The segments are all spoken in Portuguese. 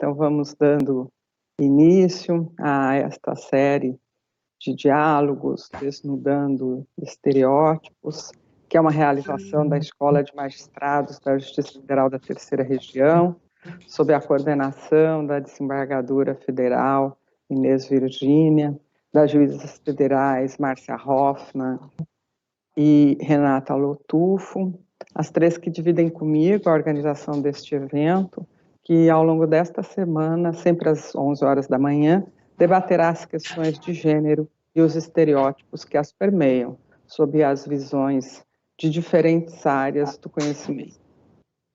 Então, vamos dando início a esta série de diálogos, desnudando estereótipos, que é uma realização da Escola de Magistrados da Justiça Federal da Terceira Região, sob a coordenação da desembargadora federal Inês Virgínia, das juízas federais Márcia Hoffmann e Renata Lotufo, as três que dividem comigo a organização deste evento, que ao longo desta semana, sempre às 11 horas da manhã, debaterá as questões de gênero e os estereótipos que as permeiam, sob as visões de diferentes áreas do conhecimento.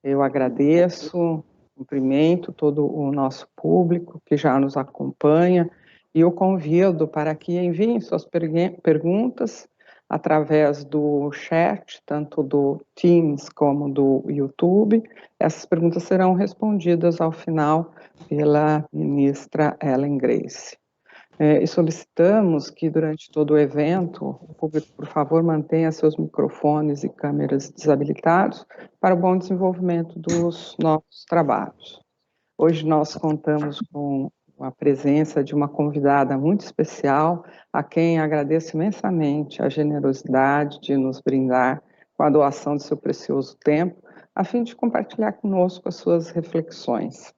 Eu agradeço, cumprimento todo o nosso público que já nos acompanha e o convido para que enviem suas perguntas através do chat, tanto do Teams como do YouTube. Essas perguntas serão respondidas ao final pela ministra Ellen Grace. E solicitamos que durante todo o evento, o público, por favor, mantenha seus microfones e câmeras desabilitados para o bom desenvolvimento dos nossos trabalhos. Hoje nós contamos com a presença de uma convidada muito especial, a quem agradeço imensamente a generosidade de nos brindar com a doação de seu precioso tempo, a fim de compartilhar conosco as suas reflexões.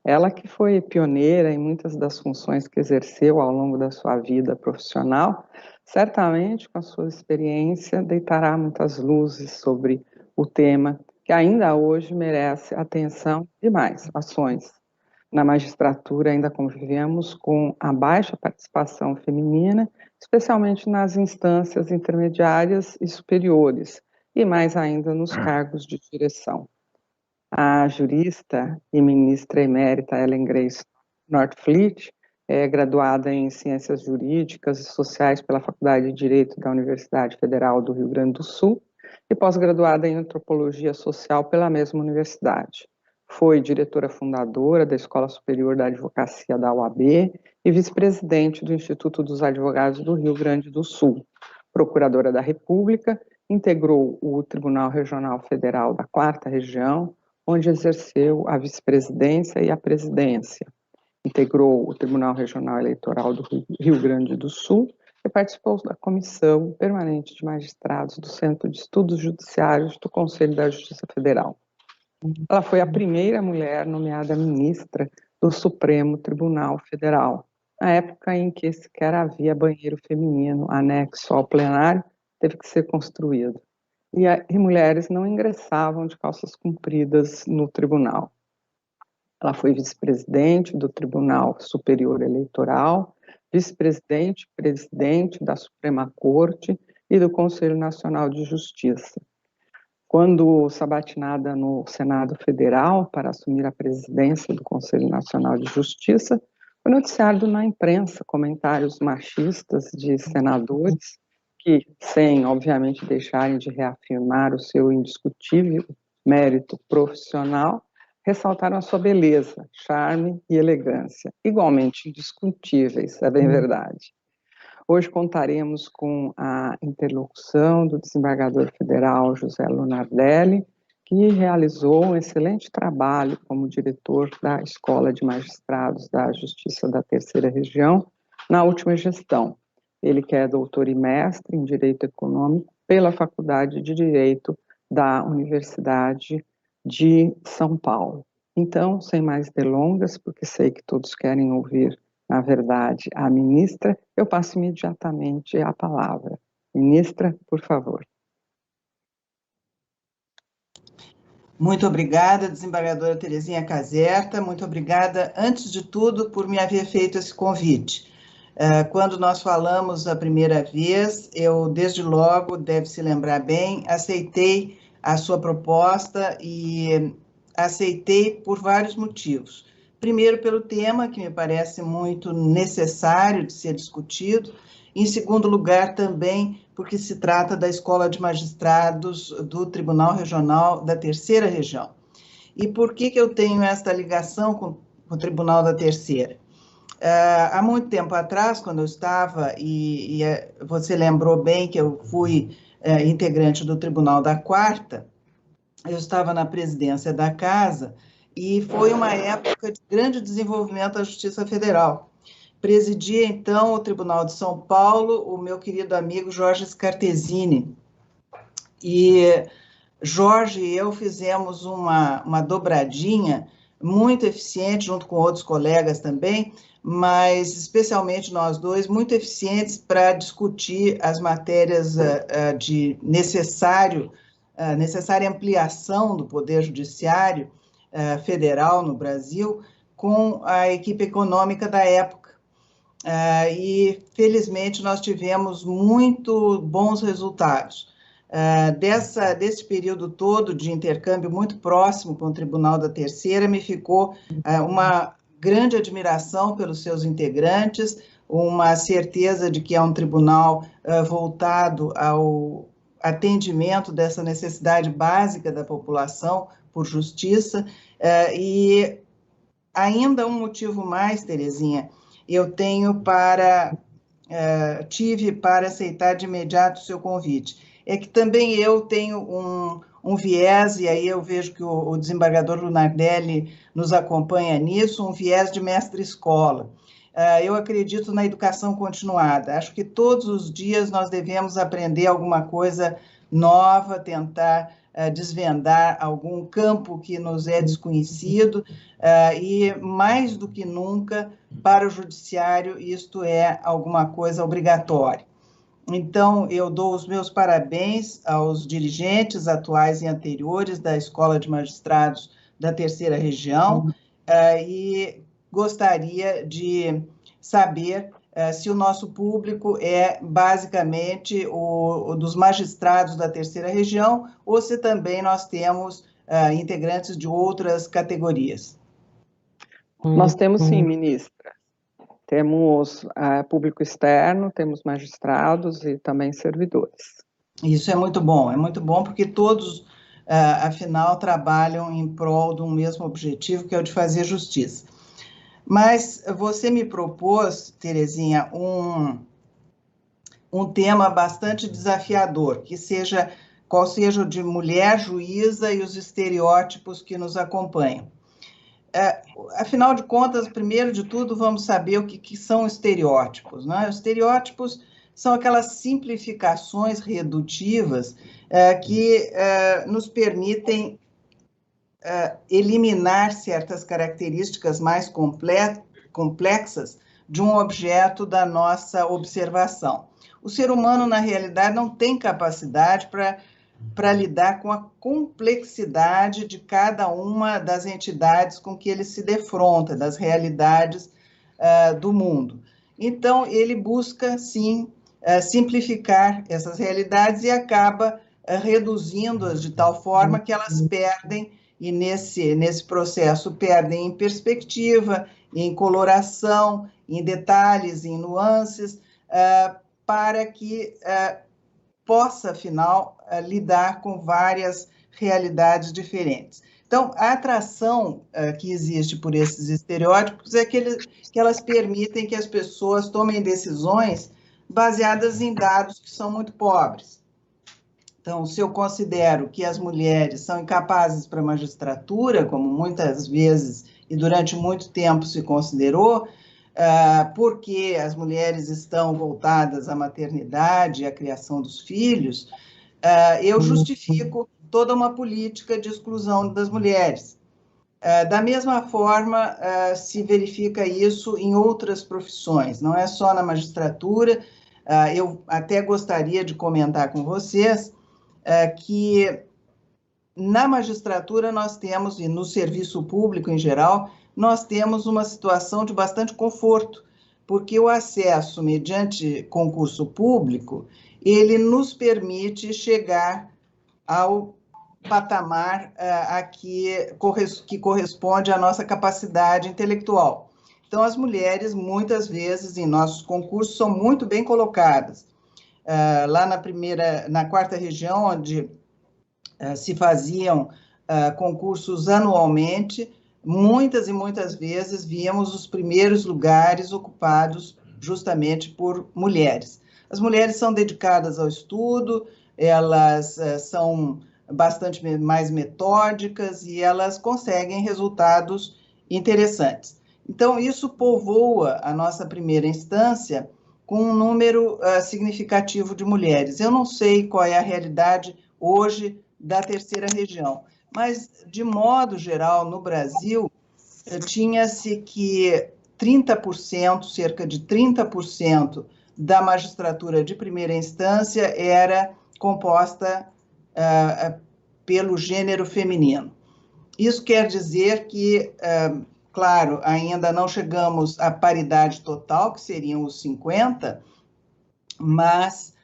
Ela que foi pioneira em muitas das funções que exerceu ao longo da sua vida profissional, certamente com a sua experiência deitará muitas luzes sobre o tema que ainda hoje merece atenção e mais ações. Na magistratura ainda convivemos com a baixa participação feminina, especialmente nas instâncias intermediárias e superiores, e mais ainda nos cargos de direção. A jurista e ministra emérita Ellen Grace Northfleet é graduada em Ciências Jurídicas e Sociais pela Faculdade de Direito da Universidade Federal do Rio Grande do Sul e pós-graduada em Antropologia Social pela mesma universidade. Foi diretora fundadora da Escola Superior da Advocacia da UAB e vice-presidente do Instituto dos Advogados do Rio Grande do Sul. Procuradora da República, integrou o Tribunal Regional Federal da 4ª Região, onde exerceu a vice-presidência e a presidência. Integrou o Tribunal Regional Eleitoral do Rio Grande do Sul e participou da Comissão Permanente de Magistrados do Centro de Estudos Judiciários do Conselho da Justiça Federal. Ela foi a primeira mulher nomeada ministra do Supremo Tribunal Federal, na época em que sequer havia banheiro feminino anexo ao plenário, teve que ser construído. E mulheres não ingressavam de calças compridas no tribunal. Ela foi vice-presidente do Tribunal Superior Eleitoral, vice-presidente, presidente da Suprema Corte e do Conselho Nacional de Justiça. Quando sabatinada no Senado Federal para assumir a presidência do Conselho Nacional de Justiça, foi noticiado na imprensa comentários machistas de senadores que, sem, obviamente, deixarem de reafirmar o seu indiscutível mérito profissional, ressaltaram a sua beleza, charme e elegância, igualmente indiscutíveis, é bem verdade. Hoje contaremos com a interlocução do desembargador federal José Lunardelli, que realizou um excelente trabalho como diretor da Escola de Magistrados da Justiça da Terceira Região na última gestão. Ele que é doutor e mestre em Direito Econômico pela Faculdade de Direito da Universidade de São Paulo. Então, sem mais delongas, porque sei que todos querem ouvir, na verdade, a ministra, eu passo imediatamente a palavra. Ministra, por favor. Muito obrigada, desembargadora Terezinha Caserta, muito obrigada, antes de tudo, por me haver feito esse convite. Quando nós falamos a primeira vez, eu, desde logo, deve se lembrar bem, aceitei a sua proposta e aceitei por vários motivos. Primeiro, pelo tema, que me parece muito necessário de ser discutido. Em segundo lugar, também, porque se trata da Escola de Magistrados do Tribunal Regional da Terceira Região. E por que eu tenho esta ligação com o Tribunal da Terceira? Há muito tempo atrás, quando eu estava, e você lembrou bem que eu fui integrante do Tribunal da 4ª, eu estava na presidência da casa e foi uma época de grande desenvolvimento da Justiça Federal. Presidia, então, o Tribunal de São Paulo o meu querido amigo Jorge Scartesini. E Jorge e eu fizemos uma dobradinha muito eficiente, junto com outros colegas também, mas especialmente nós dois, muito eficientes para discutir as matérias de necessária ampliação do Poder Judiciário federal no Brasil com a equipe econômica da época. E, felizmente, nós tivemos muito bons resultados. Desse período todo de intercâmbio muito próximo com o Tribunal da Terceira, me ficou uma grande admiração pelos seus integrantes, uma certeza de que é um tribunal voltado ao atendimento dessa necessidade básica da população por justiça, e ainda um motivo mais, Terezinha, eu tive para aceitar de imediato o seu convite. É que também eu tenho um viés, e aí eu vejo que o desembargador Lunardelli nos acompanha nisso, um viés de mestre-escola. Eu acredito na educação continuada. Acho que todos os dias nós devemos aprender alguma coisa nova, tentar desvendar algum campo que nos é desconhecido, e mais do que nunca, para o judiciário, isto é alguma coisa obrigatória. Então, eu dou os meus parabéns aos dirigentes atuais e anteriores da Escola de Magistrados da Terceira Região, e gostaria de saber se o nosso público é basicamente o dos magistrados da Terceira Região ou se também nós temos integrantes de outras categorias. Nós temos sim, ministra. Temos público externo, temos magistrados e também servidores. Isso é muito bom porque todos, afinal, trabalham em prol de um mesmo objetivo, que é o de fazer justiça. Mas você me propôs, Terezinha, um tema bastante desafiador, qual seja o de mulher juíza e os estereótipos que nos acompanham. Afinal de contas, primeiro de tudo, vamos saber o que são estereótipos, né? Os estereótipos são aquelas simplificações redutivas que nos permitem eliminar certas características mais complexas de um objeto da nossa observação. O ser humano, na realidade, não tem capacidade para lidar com a complexidade de cada uma das entidades com que ele se defronta, das realidades do mundo. Então, ele busca, sim, simplificar essas realidades e acaba reduzindo-as de tal forma que elas perdem, e nesse processo perdem em perspectiva, em coloração, em detalhes, em nuances, para que possa, afinal, lidar com várias realidades diferentes. Então, a atração que existe por esses estereótipos é que elas permitem que as pessoas tomem decisões baseadas em dados que são muito pobres. Então, se eu considero que as mulheres são incapazes para a magistratura, como muitas vezes e durante muito tempo se considerou, porque as mulheres estão voltadas à maternidade e à criação dos filhos, eu justifico toda uma política de exclusão das mulheres. Da mesma forma, se verifica isso em outras profissões, não é só na magistratura. Eu até gostaria de comentar com vocês que na magistratura nós temos, e no serviço público em geral, nós temos uma situação de bastante conforto, porque o acesso mediante concurso público, ele nos permite chegar ao patamar que corresponde à nossa capacidade intelectual. Então, as mulheres, muitas vezes, em nossos concursos, são muito bem colocadas. Lá na quarta região, onde se faziam concursos anualmente, muitas e muitas vezes víamos os primeiros lugares ocupados justamente por mulheres. As mulheres são dedicadas ao estudo, elas são bastante mais metódicas e elas conseguem resultados interessantes. Então, isso povoa a nossa primeira instância com um número significativo de mulheres. Eu não sei qual é a realidade hoje da terceira região, mas, de modo geral, no Brasil, tinha-se que 30%, cerca de 30% da magistratura de primeira instância era composta pelo gênero feminino. Isso quer dizer que, claro, ainda não chegamos à paridade total, que seriam os 50%, mas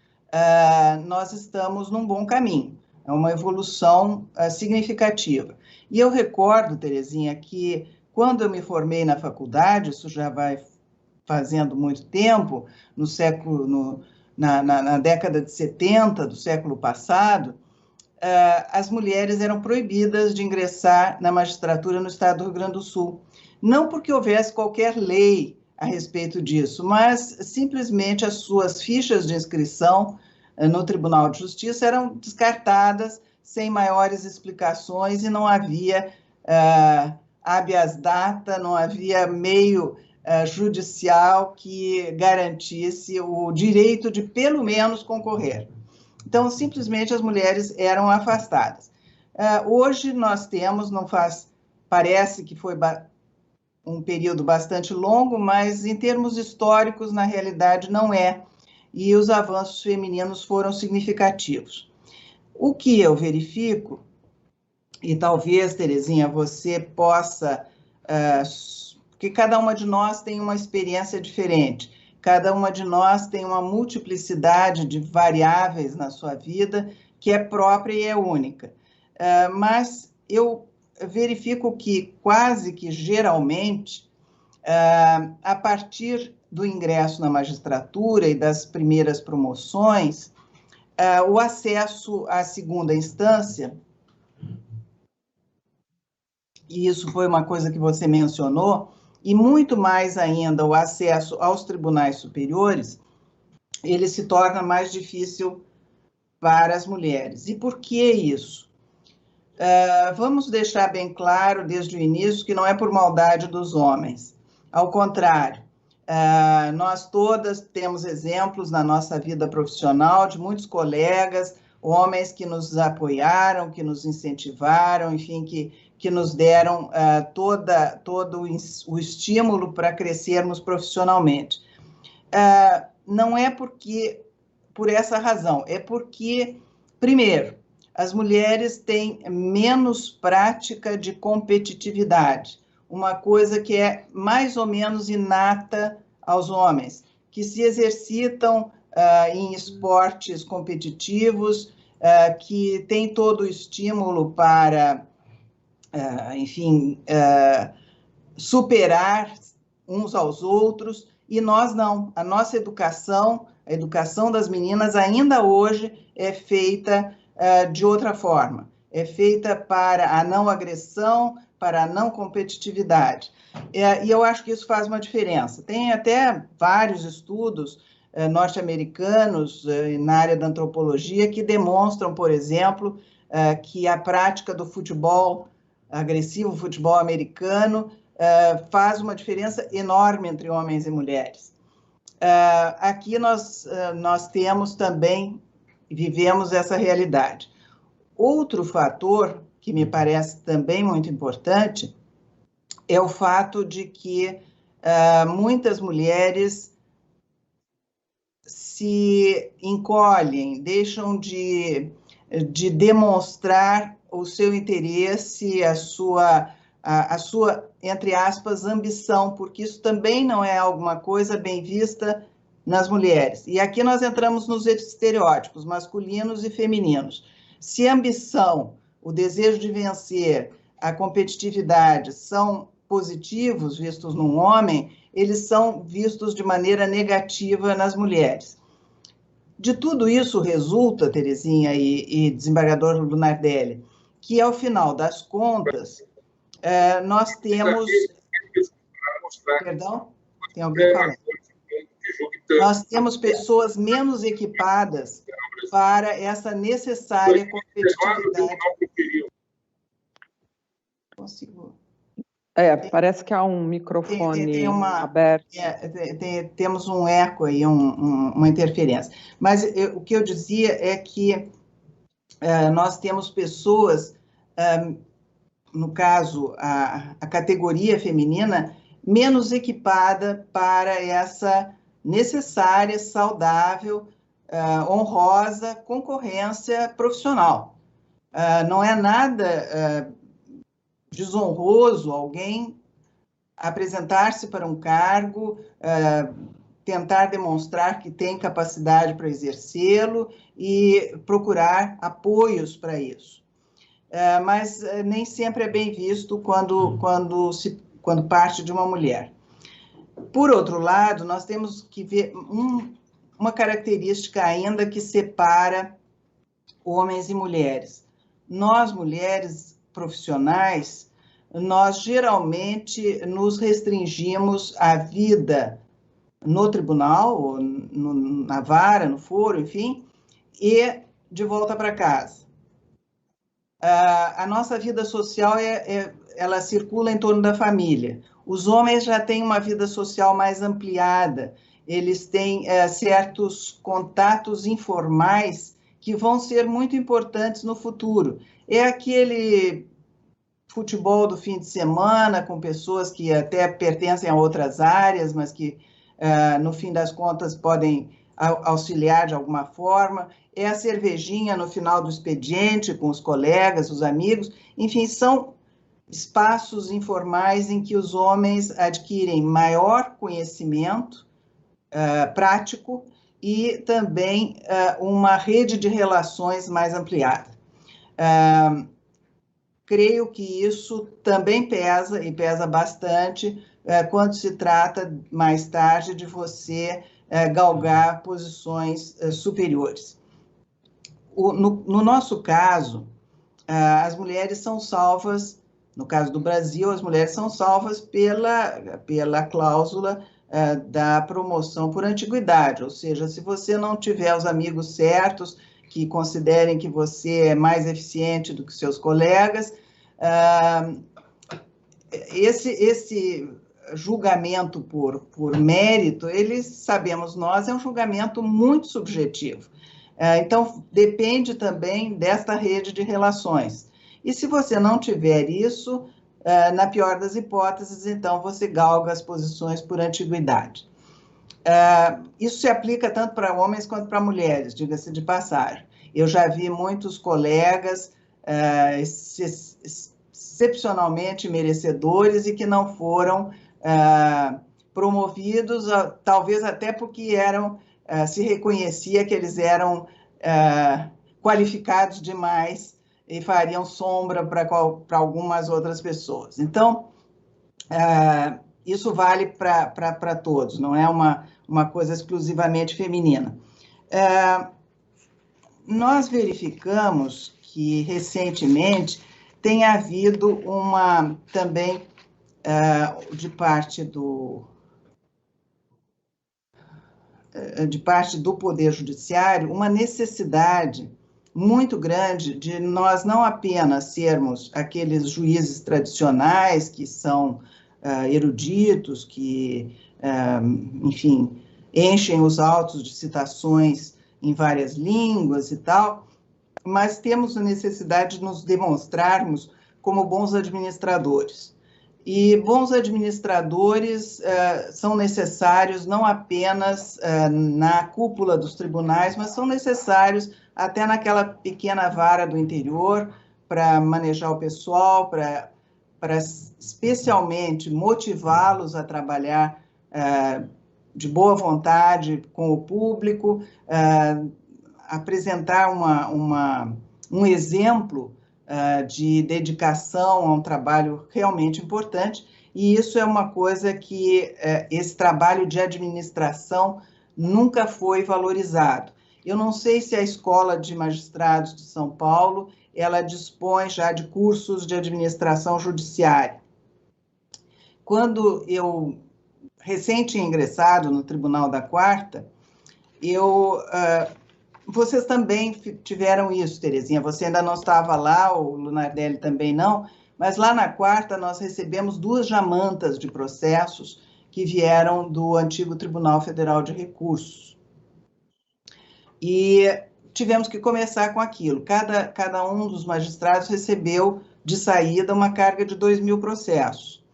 nós estamos num bom caminho. É uma evolução significativa. E eu recordo, Terezinha, que quando eu me formei na faculdade, isso já vai fazendo muito tempo, na década de 70 do século passado, as mulheres eram proibidas de ingressar na magistratura no estado do Rio Grande do Sul. Não porque houvesse qualquer lei a respeito disso, mas simplesmente as suas fichas de inscrição no Tribunal de Justiça eram descartadas sem maiores explicações e não havia habeas data, não havia meio judicial que garantisse o direito de, pelo menos, concorrer. Então, simplesmente, as mulheres eram afastadas. Hoje, nós temos, parece que foi um período bastante longo, mas, em termos históricos, na realidade, não é. E os avanços femininos foram significativos. O que eu verifico, e talvez, Terezinha, você possa... porque cada uma de nós tem uma experiência diferente. Cada uma de nós tem uma multiplicidade de variáveis na sua vida que é própria e é única. Mas eu verifico que, quase que geralmente, a partir do ingresso na magistratura e das primeiras promoções, o acesso à segunda instância, e isso foi uma coisa que você mencionou, e muito mais ainda o acesso aos tribunais superiores, ele se torna mais difícil para as mulheres. E por que isso? Vamos deixar bem claro desde o início que não é por maldade dos homens. Ao contrário, nós todas temos exemplos na nossa vida profissional de muitos colegas, homens que nos apoiaram, que nos incentivaram, enfim, que nos deram todo o estímulo para crescermos profissionalmente. Não é por essa razão, é porque, primeiro, as mulheres têm menos prática de competitividade, uma coisa que é mais ou menos inata aos homens, que se exercitam em esportes competitivos, que têm todo o estímulo para, enfim, superar uns aos outros, e nós não. A nossa educação, a educação das meninas ainda hoje é feita de outra forma. É feita para a não agressão, para a não competitividade. E eu acho que isso faz uma diferença. Tem até vários estudos norte-americanos na área da antropologia que demonstram, por exemplo, que a prática do futebol agressivo, futebol americano, faz uma diferença enorme entre homens e mulheres. Aqui nós temos também, vivemos essa realidade. Outro fator que me parece também muito importante é o fato de que muitas mulheres se encolhem, deixam de demonstrar o seu interesse, a sua, entre aspas, ambição, porque isso também não é alguma coisa bem vista nas mulheres. E aqui nós entramos nos estereótipos masculinos e femininos. Se a ambição, o desejo de vencer, a competitividade são positivos vistos num homem, eles são vistos de maneira negativa nas mulheres. De tudo isso resulta, Terezinha e desembargador Lunardelli, que ao final das contas, nós temos... Perdão? Tem alguém falando? Nós temos pessoas menos equipadas para essa necessária competitividade. Consigo. Parece que há um microfone aberto. Temos um eco aí, uma interferência. Mas o que eu dizia é que nós temos pessoas, no caso, a categoria feminina, menos equipada para essa necessária, saudável, honrosa concorrência profissional. Não é nada desonroso alguém apresentar-se para um cargo, tentar demonstrar que tem capacidade para exercê-lo e procurar apoios para isso. Mas nem sempre é bem visto quando parte de uma mulher. Por outro lado, nós temos que ver uma característica ainda que separa homens e mulheres. Nós, mulheres profissionais, nós geralmente nos restringimos à vida no tribunal, ou na vara, no foro, enfim, e de volta para casa. A nossa vida social, ela circula em torno da família. Os homens já têm uma vida social mais ampliada, eles têm certos contatos informais que vão ser muito importantes no futuro. É aquele futebol do fim de semana com pessoas que até pertencem a outras áreas, mas que, no fim das contas, podem auxiliar de alguma forma. É a cervejinha no final do expediente com os colegas, os amigos. Enfim, são espaços informais em que os homens adquirem maior conhecimento prático e também uma rede de relações mais ampliada. Creio que isso também pesa, e pesa bastante, quando se trata, mais tarde, de você galgar posições superiores. No nosso caso, as mulheres são salvas, no caso do Brasil, as mulheres são salvas pela cláusula da promoção por antiguidade, ou seja, se você não tiver os amigos certos, que considerem que você é mais eficiente do que seus colegas, esse julgamento por mérito, sabemos nós, é um julgamento muito subjetivo. Então, depende também desta rede de relações. E se você não tiver isso, na pior das hipóteses, então você galga as posições por antiguidade. Isso se aplica tanto para homens quanto para mulheres, diga-se de passagem. Eu já vi muitos colegas excepcionalmente merecedores e que não foram promovidos, talvez até porque se reconhecia que eles eram qualificados demais e fariam sombra para algumas outras pessoas. Então, isso vale para todos, não é uma coisa exclusivamente feminina. Nós verificamos que, recentemente, tem havido também, de parte do Poder Judiciário, uma necessidade muito grande de nós não apenas sermos aqueles juízes tradicionais que são eruditos, que, enfim, enchem os autos de citações em várias línguas e tal, mas temos a necessidade de nos demonstrarmos como bons administradores. E bons administradores são necessários não apenas na cúpula dos tribunais, mas são necessários até naquela pequena vara do interior para manejar o pessoal, para especialmente motivá-los a trabalhar de boa vontade com o público, apresentar um exemplo de dedicação a um trabalho realmente importante, e isso é uma coisa que esse trabalho de administração nunca foi valorizado. Eu não sei se a Escola de Magistrados de São Paulo, ela dispõe já de cursos de administração judiciária. Quando eu, recente ingressado no Tribunal da Quarta, eu Vocês também tiveram isso, Terezinha. Você ainda não estava lá, o Lunardelli também não, mas lá na quarta nós recebemos 2 jamantas de processos que vieram do antigo Tribunal Federal de Recursos. E tivemos que começar com aquilo. Cada um dos magistrados recebeu de saída uma carga de 2.000 processos.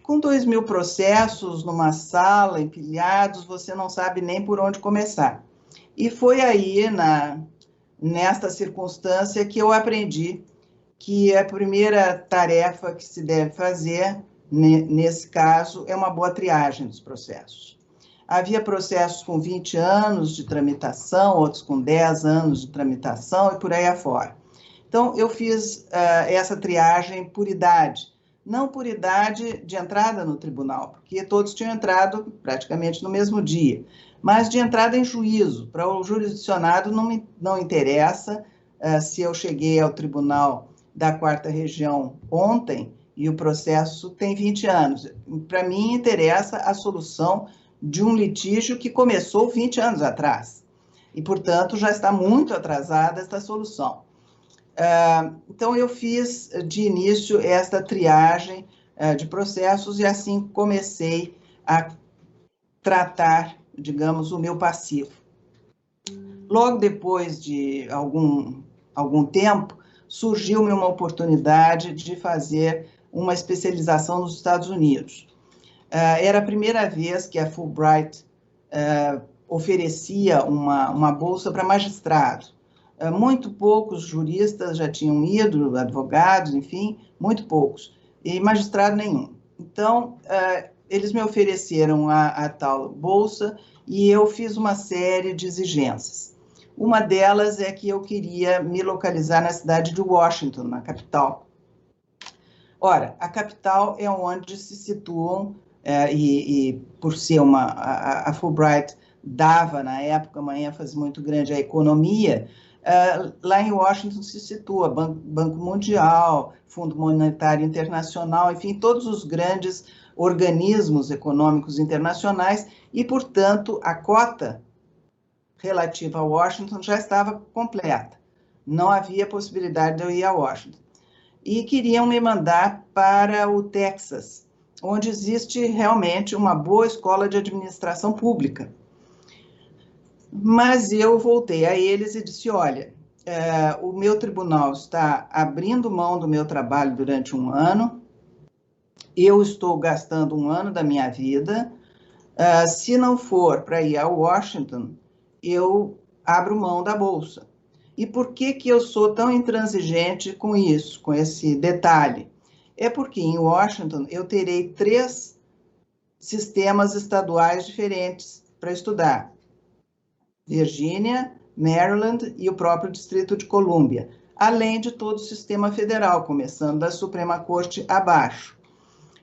Com 2.000 processos numa sala, empilhados, você não sabe nem por onde começar. E foi aí, nesta circunstância, que eu aprendi que a primeira tarefa que se deve fazer, nesse caso, é uma boa triagem dos processos. Havia processos com 20 anos de tramitação, outros com 10 anos de tramitação e por aí afora. Então, eu fiz essa triagem por idade, não por idade de entrada no tribunal, porque todos tinham entrado praticamente no mesmo dia, mas de entrada em juízo. Para o jurisdicionado não interessa se eu cheguei ao tribunal da 4ª Região ontem e o processo tem 20 anos. Para mim, interessa a solução de um litígio que começou 20 anos atrás e, portanto, já está muito atrasada esta solução. Então, eu fiz de início esta triagem de processos e assim comecei a tratar, digamos, o meu passivo. Logo depois de algum tempo, surgiu-me uma oportunidade de fazer uma especialização nos Estados Unidos. Era a primeira vez que a Fulbright oferecia uma bolsa para magistrado. Muito poucos juristas já tinham ido, advogados, enfim, muito poucos, e magistrado nenhum. Então, eles me ofereceram a tal bolsa e eu fiz uma série de exigências. Uma delas é que eu queria me localizar na cidade de Washington, na capital. Ora, a capital é onde se situam, e por ser a Fulbright dava, na época, uma ênfase muito grande à economia, lá em Washington se situa Banco Mundial, Fundo Monetário Internacional, enfim, todos os grandes organismos econômicos internacionais e, portanto, a cota relativa a Washington já estava completa. Não havia possibilidade de eu ir a Washington. E queriam me mandar para o Texas, onde existe realmente uma boa escola de administração pública. Mas eu voltei a eles e disse, olha, o meu tribunal está abrindo mão do meu trabalho durante 1 ano, eu estou gastando 1 ano da minha vida, se não for para ir a Washington, eu abro mão da bolsa. E por que eu sou tão intransigente com isso, com esse detalhe? É porque em Washington eu terei 3 sistemas estaduais diferentes para estudar. Virgínia, Maryland e o próprio Distrito de Colômbia, além de todo o sistema federal, começando da Suprema Corte abaixo.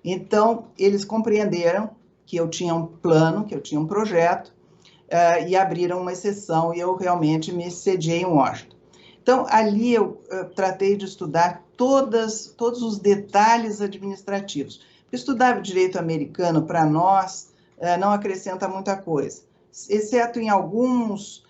Então, eles compreenderam que eu tinha um plano, que eu tinha um projeto, e abriram uma exceção e eu realmente me sediei em Washington. Então, ali eu tratei de estudar todos os detalhes administrativos. Estudar o direito americano, para nós, não acrescenta muita coisa, exceto em alguns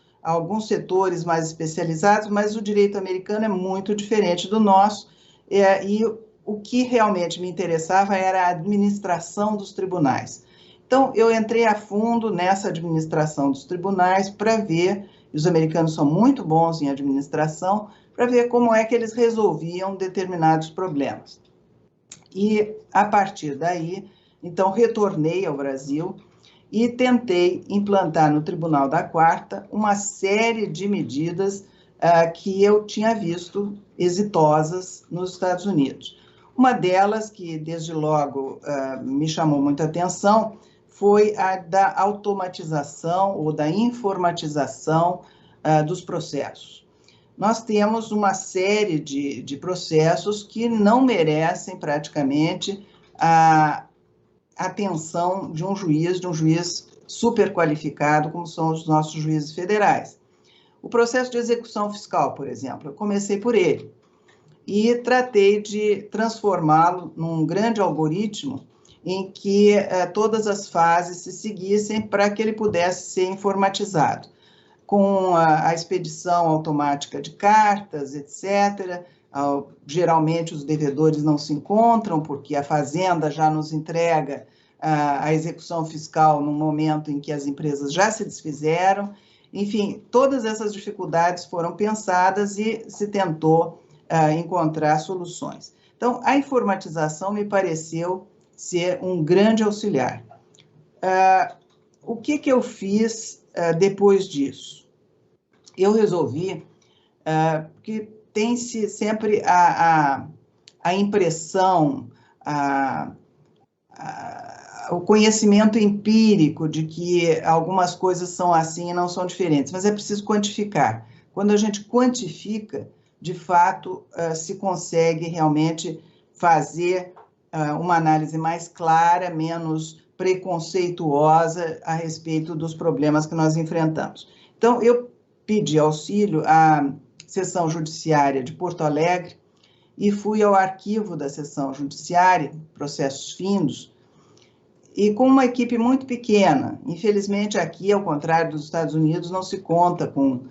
setores mais especializados, mas o direito americano é muito diferente do nosso, e o que realmente me interessava era a administração dos tribunais. Então, eu entrei a fundo nessa administração dos tribunais para ver, os americanos são muito bons em administração, para ver como é que eles resolviam determinados problemas. E, a partir daí, então, retornei ao Brasil e tentei implantar no Tribunal da 4ª uma série de medidas que eu tinha visto exitosas nos Estados Unidos. Uma delas, que desde logo me chamou muita atenção, foi a da automatização ou da informatização dos processos. Nós temos uma série de processos que não merecem praticamente a atenção de um juiz super qualificado, como são os nossos juízes federais. O processo de execução fiscal, por exemplo, eu comecei por ele e tratei de transformá-lo num grande algoritmo em que todas as fases se seguissem para que ele pudesse ser informatizado. com a expedição automática de cartas, etc. Geralmente os devedores não se encontram, porque a Fazenda já nos entrega a execução fiscal no momento em que as empresas já se desfizeram. Enfim, todas essas dificuldades foram pensadas e se tentou encontrar soluções. Então, a informatização me pareceu ser um grande auxiliar. O que eu fiz depois disso? Eu resolvi que tem-se sempre a impressão, o conhecimento empírico de que algumas coisas são assim e não são diferentes, mas é preciso quantificar. Quando a gente quantifica, de fato, se consegue realmente fazer uma análise mais clara, menos preconceituosa a respeito dos problemas que nós enfrentamos. Então, eu pedi auxílio à Seção Judiciária de Porto Alegre e fui ao arquivo da Seção Judiciária, Processos Findos, e com uma equipe muito pequena. Infelizmente, aqui, ao contrário dos Estados Unidos, não se conta com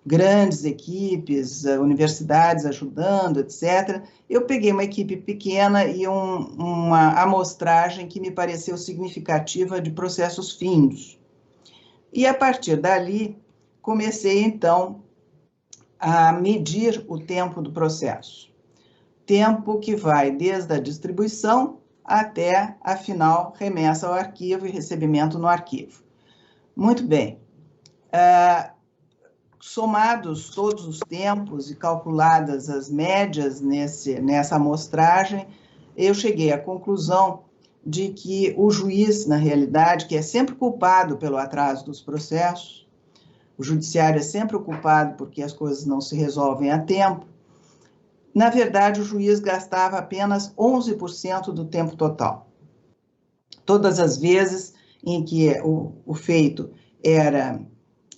grandes equipes, universidades ajudando, etc. Eu peguei uma equipe pequena e uma amostragem que me pareceu significativa de processos findos. E, a partir dali, comecei, então, a medir o tempo do processo. Tempo que vai desde a distribuição até a final remessa ao arquivo e recebimento no arquivo. Muito bem. Somados todos os tempos e calculadas as médias nessa amostragem, eu cheguei à conclusão de que o juiz, na realidade, que é sempre culpado pelo atraso dos processos, o judiciário é sempre o culpado porque as coisas não se resolvem a tempo, na verdade, o juiz gastava apenas 11% do tempo total. Todas as vezes em que o feito era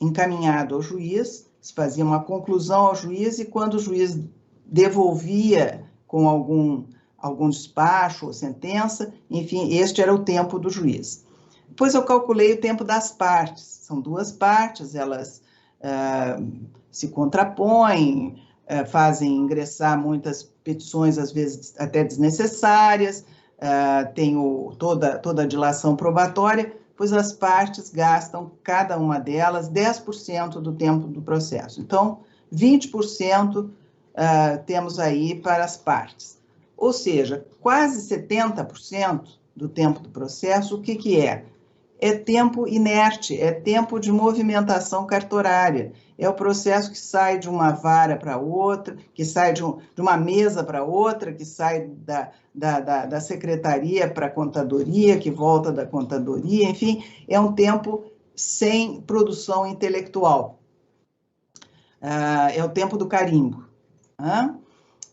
encaminhado ao juiz, se fazia uma conclusão ao juiz, e quando o juiz devolvia com algum despacho ou sentença, enfim, este era o tempo do juiz. Depois eu calculei o tempo das partes. São duas partes, elas se contrapõem, fazem ingressar muitas petições, às vezes até desnecessárias, tem toda a dilação probatória, pois as partes gastam, cada uma delas, 10% do tempo do processo. Então, 20% temos aí para as partes. Ou seja, quase 70% do tempo do processo, o que é? É tempo inerte, é tempo de movimentação cartorária. É o processo que sai de uma vara para outra, que sai de uma mesa para outra, que sai da secretaria para a contadoria, que volta da contadoria, enfim, é um tempo sem produção intelectual. É o tempo do carimbo.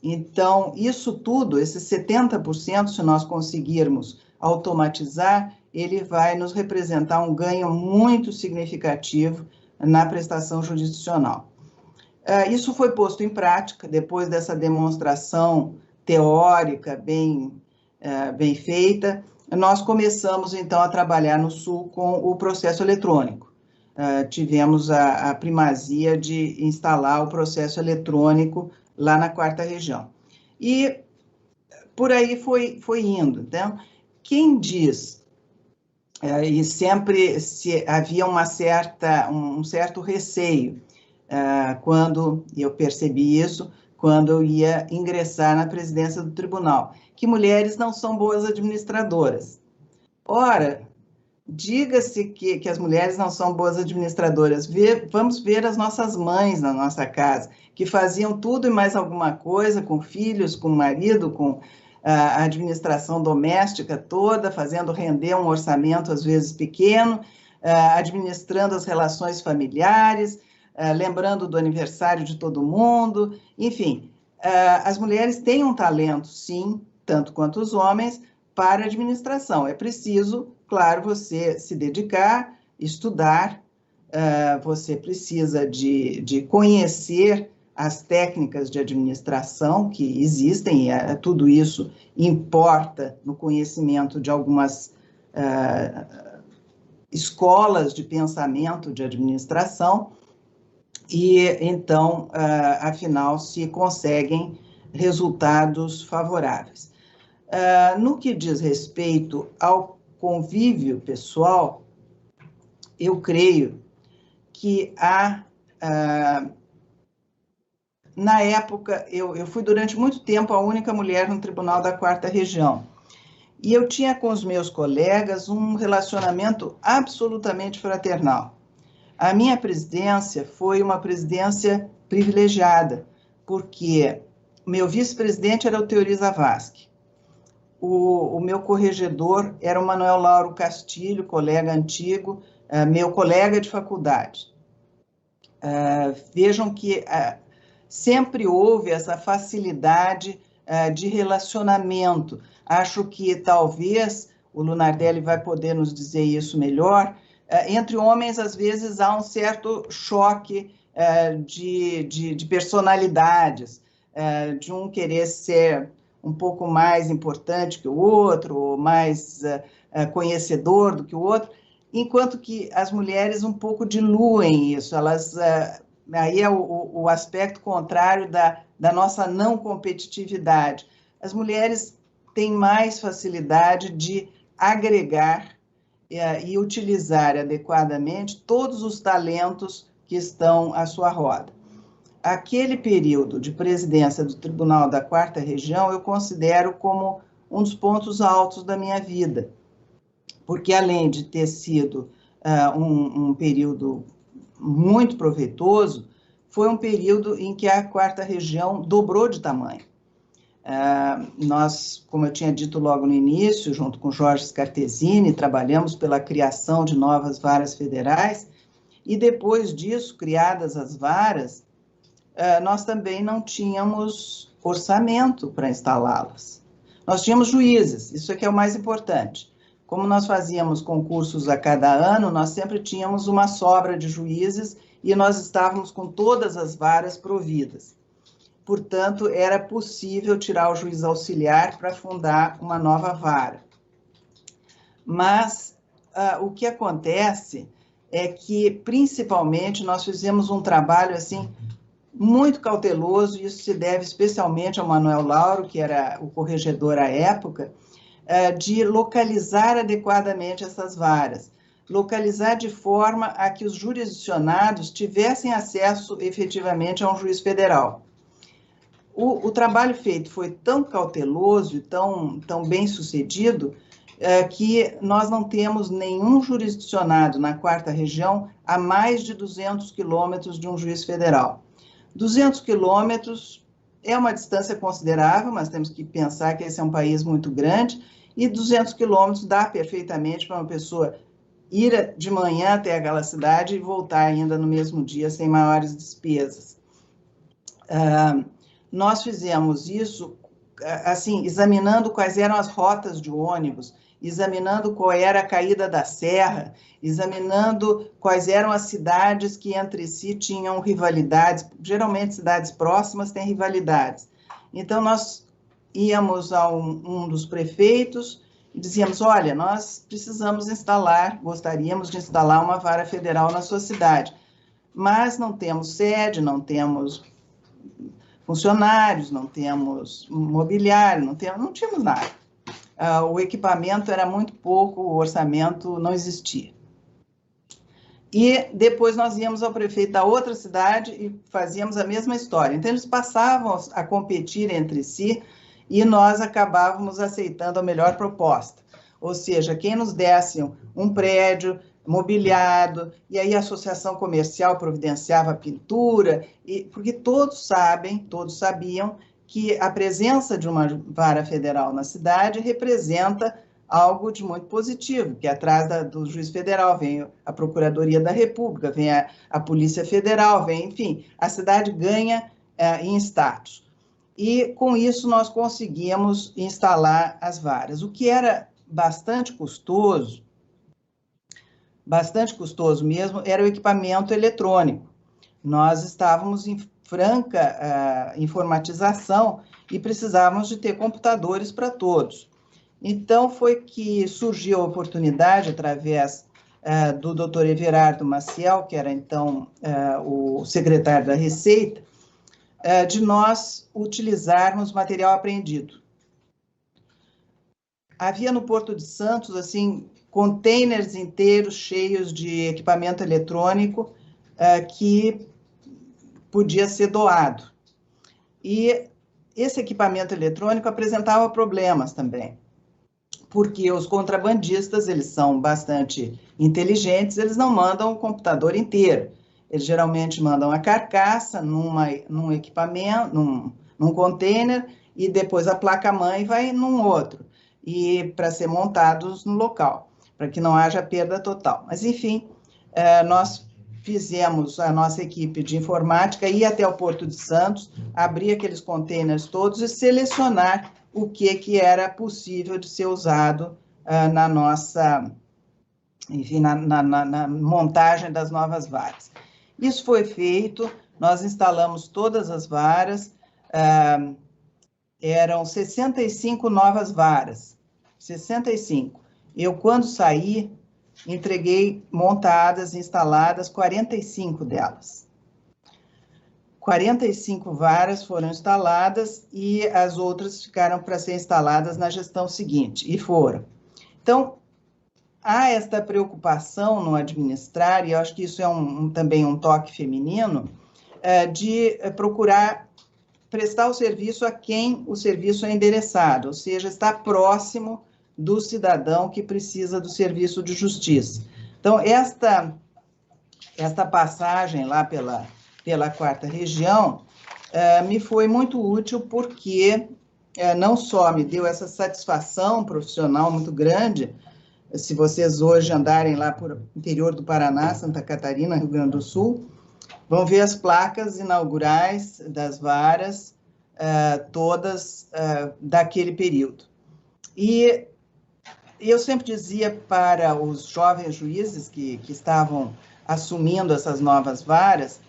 Então, isso tudo, esses 70%, se nós conseguirmos automatizar, ele vai nos representar um ganho muito significativo na prestação jurisdicional. Isso foi posto em prática, depois dessa demonstração teórica bem feita, nós começamos, então, a trabalhar no Sul com o processo eletrônico. Tivemos a primazia de instalar o processo eletrônico lá na 4ª Região. E por aí foi indo. Então, quem diz, e sempre havia um certo receio, quando eu percebi isso, quando eu ia ingressar na presidência do tribunal, que mulheres não são boas administradoras. Ora, diga-se que as mulheres não são boas administradoras. Vamos ver as nossas mães na nossa casa, que faziam tudo e mais alguma coisa, com filhos, com marido, com a administração doméstica toda, fazendo render um orçamento, às vezes, pequeno, administrando as relações familiares, lembrando do aniversário de todo mundo, enfim. As mulheres têm um talento, sim, tanto quanto os homens, para a administração. É preciso, claro, você se dedicar, estudar, você precisa de conhecer as técnicas de administração que existem, tudo isso importa no conhecimento de algumas escolas de pensamento de administração, e então, afinal, se conseguem resultados favoráveis. No que diz respeito ao convívio pessoal, eu creio que na época, eu fui durante muito tempo a única mulher no Tribunal da Quarta Região, e eu tinha com os meus colegas um relacionamento absolutamente fraternal. A minha presidência foi uma presidência privilegiada, porque meu vice-presidente era o Teori Zavascki, o meu corregedor era o Manuel Lauro Castilho, colega antigo, meu colega de faculdade. Vejam que sempre houve essa facilidade de relacionamento. Acho que talvez o Lunardelli vai poder nos dizer isso melhor. Entre homens, às vezes, há um certo choque de personalidades, de um querer ser um pouco mais importante que o outro, ou mais conhecedor do que o outro, enquanto que as mulheres um pouco diluem isso, elas... aí é o aspecto contrário da nossa não competitividade. As mulheres têm mais facilidade de agregar e utilizar adequadamente todos os talentos que estão à sua roda. Aquele período de presidência do Tribunal da Quarta Região eu considero como um dos pontos altos da minha vida, porque além de ter sido um período muito proveitoso, foi um período em que a Quarta Região dobrou de tamanho. Nós, como eu tinha dito logo no início, junto com Jorge Scartesini, trabalhamos pela criação de novas varas federais, e depois disso, criadas as varas, nós também não tínhamos orçamento para instalá-las. Nós tínhamos juízes, isso é que é o mais importante. Como nós fazíamos concursos a cada ano, nós sempre tínhamos uma sobra de juízes e nós estávamos com todas as varas providas. Portanto, era possível tirar o juiz auxiliar para fundar uma nova vara. Mas o que acontece é que, principalmente, nós fizemos um trabalho assim muito cauteloso, e isso se deve especialmente ao Manuel Lauro, que era o corregedor à época, de localizar adequadamente essas varas, localizar de forma a que os jurisdicionados tivessem acesso efetivamente a um juiz federal. O trabalho feito foi tão cauteloso e tão bem sucedido que nós não temos nenhum jurisdicionado na Quarta Região a mais de 200 quilômetros de um juiz federal. 200 quilômetros é uma distância considerável, mas temos que pensar que esse é um país muito grande, e 200 quilômetros dá perfeitamente para uma pessoa ir de manhã até aquela cidade e voltar ainda no mesmo dia, sem maiores despesas. Nós fizemos isso, assim, examinando quais eram as rotas de ônibus, examinando qual era a caída da serra, examinando quais eram as cidades que entre si tinham rivalidades, geralmente cidades próximas têm rivalidades. Então, nós íamos a um dos prefeitos e dizíamos, olha, nós precisamos instalar, gostaríamos de instalar uma vara federal na sua cidade, mas não temos sede, não temos funcionários, não temos mobiliário, não tínhamos nada. O equipamento era muito pouco, o orçamento não existia. E depois nós íamos ao prefeito da outra cidade e fazíamos a mesma história. Então, eles passavam a competir entre si e nós acabávamos aceitando a melhor proposta. Ou seja, quem nos desse um prédio mobiliado, e aí a associação comercial providenciava a pintura, porque todos sabiam que a presença de uma vara federal na cidade representa algo de muito positivo, que atrás do juiz federal vem a Procuradoria da República, vem a Polícia Federal, enfim, a cidade ganha em status. E com isso nós conseguimos instalar as varas, o que era bastante custoso mesmo, era o equipamento eletrônico. Nós estávamos em franca informatização e precisávamos de ter computadores para todos. Então, foi que surgiu a oportunidade, através do Dr. Everardo Maciel, que era então o secretário da Receita, de nós utilizarmos material apreendido. Havia no Porto de Santos, assim, containers inteiros cheios de equipamento eletrônico que podia ser doado. E esse equipamento eletrônico apresentava problemas também, porque os contrabandistas, eles são bastante inteligentes, eles não mandam o computador inteiro. Eles geralmente mandam a carcaça num equipamento, num container, e depois a placa-mãe vai num outro, e para ser montados no local, para que não haja perda total. Mas, enfim, nós fizemos, a nossa equipe de informática ir até o Porto de Santos, abrir aqueles containers todos e selecionar o que era possível de ser usado na nossa, enfim, na montagem das novas varas. Isso foi feito, nós instalamos todas as varas, eram 65 novas varas, 65. Eu, quando saí, entreguei montadas, instaladas, 45 delas. 45 varas foram instaladas e as outras ficaram para ser instaladas na gestão seguinte, e foram. Então, há esta preocupação no administrar, e eu acho que isso é também um toque feminino, de procurar prestar o serviço a quem o serviço é endereçado, ou seja, estar próximo do cidadão que precisa do serviço de justiça. Então, esta passagem lá pela 4ª Região me foi muito útil porque não só me deu essa satisfação profissional muito grande. Se vocês hoje andarem lá por interior do Paraná, Santa Catarina, Rio Grande do Sul, vão ver as placas inaugurais das varas, todas daquele período. E eu sempre dizia para os jovens juízes que estavam assumindo essas novas varas,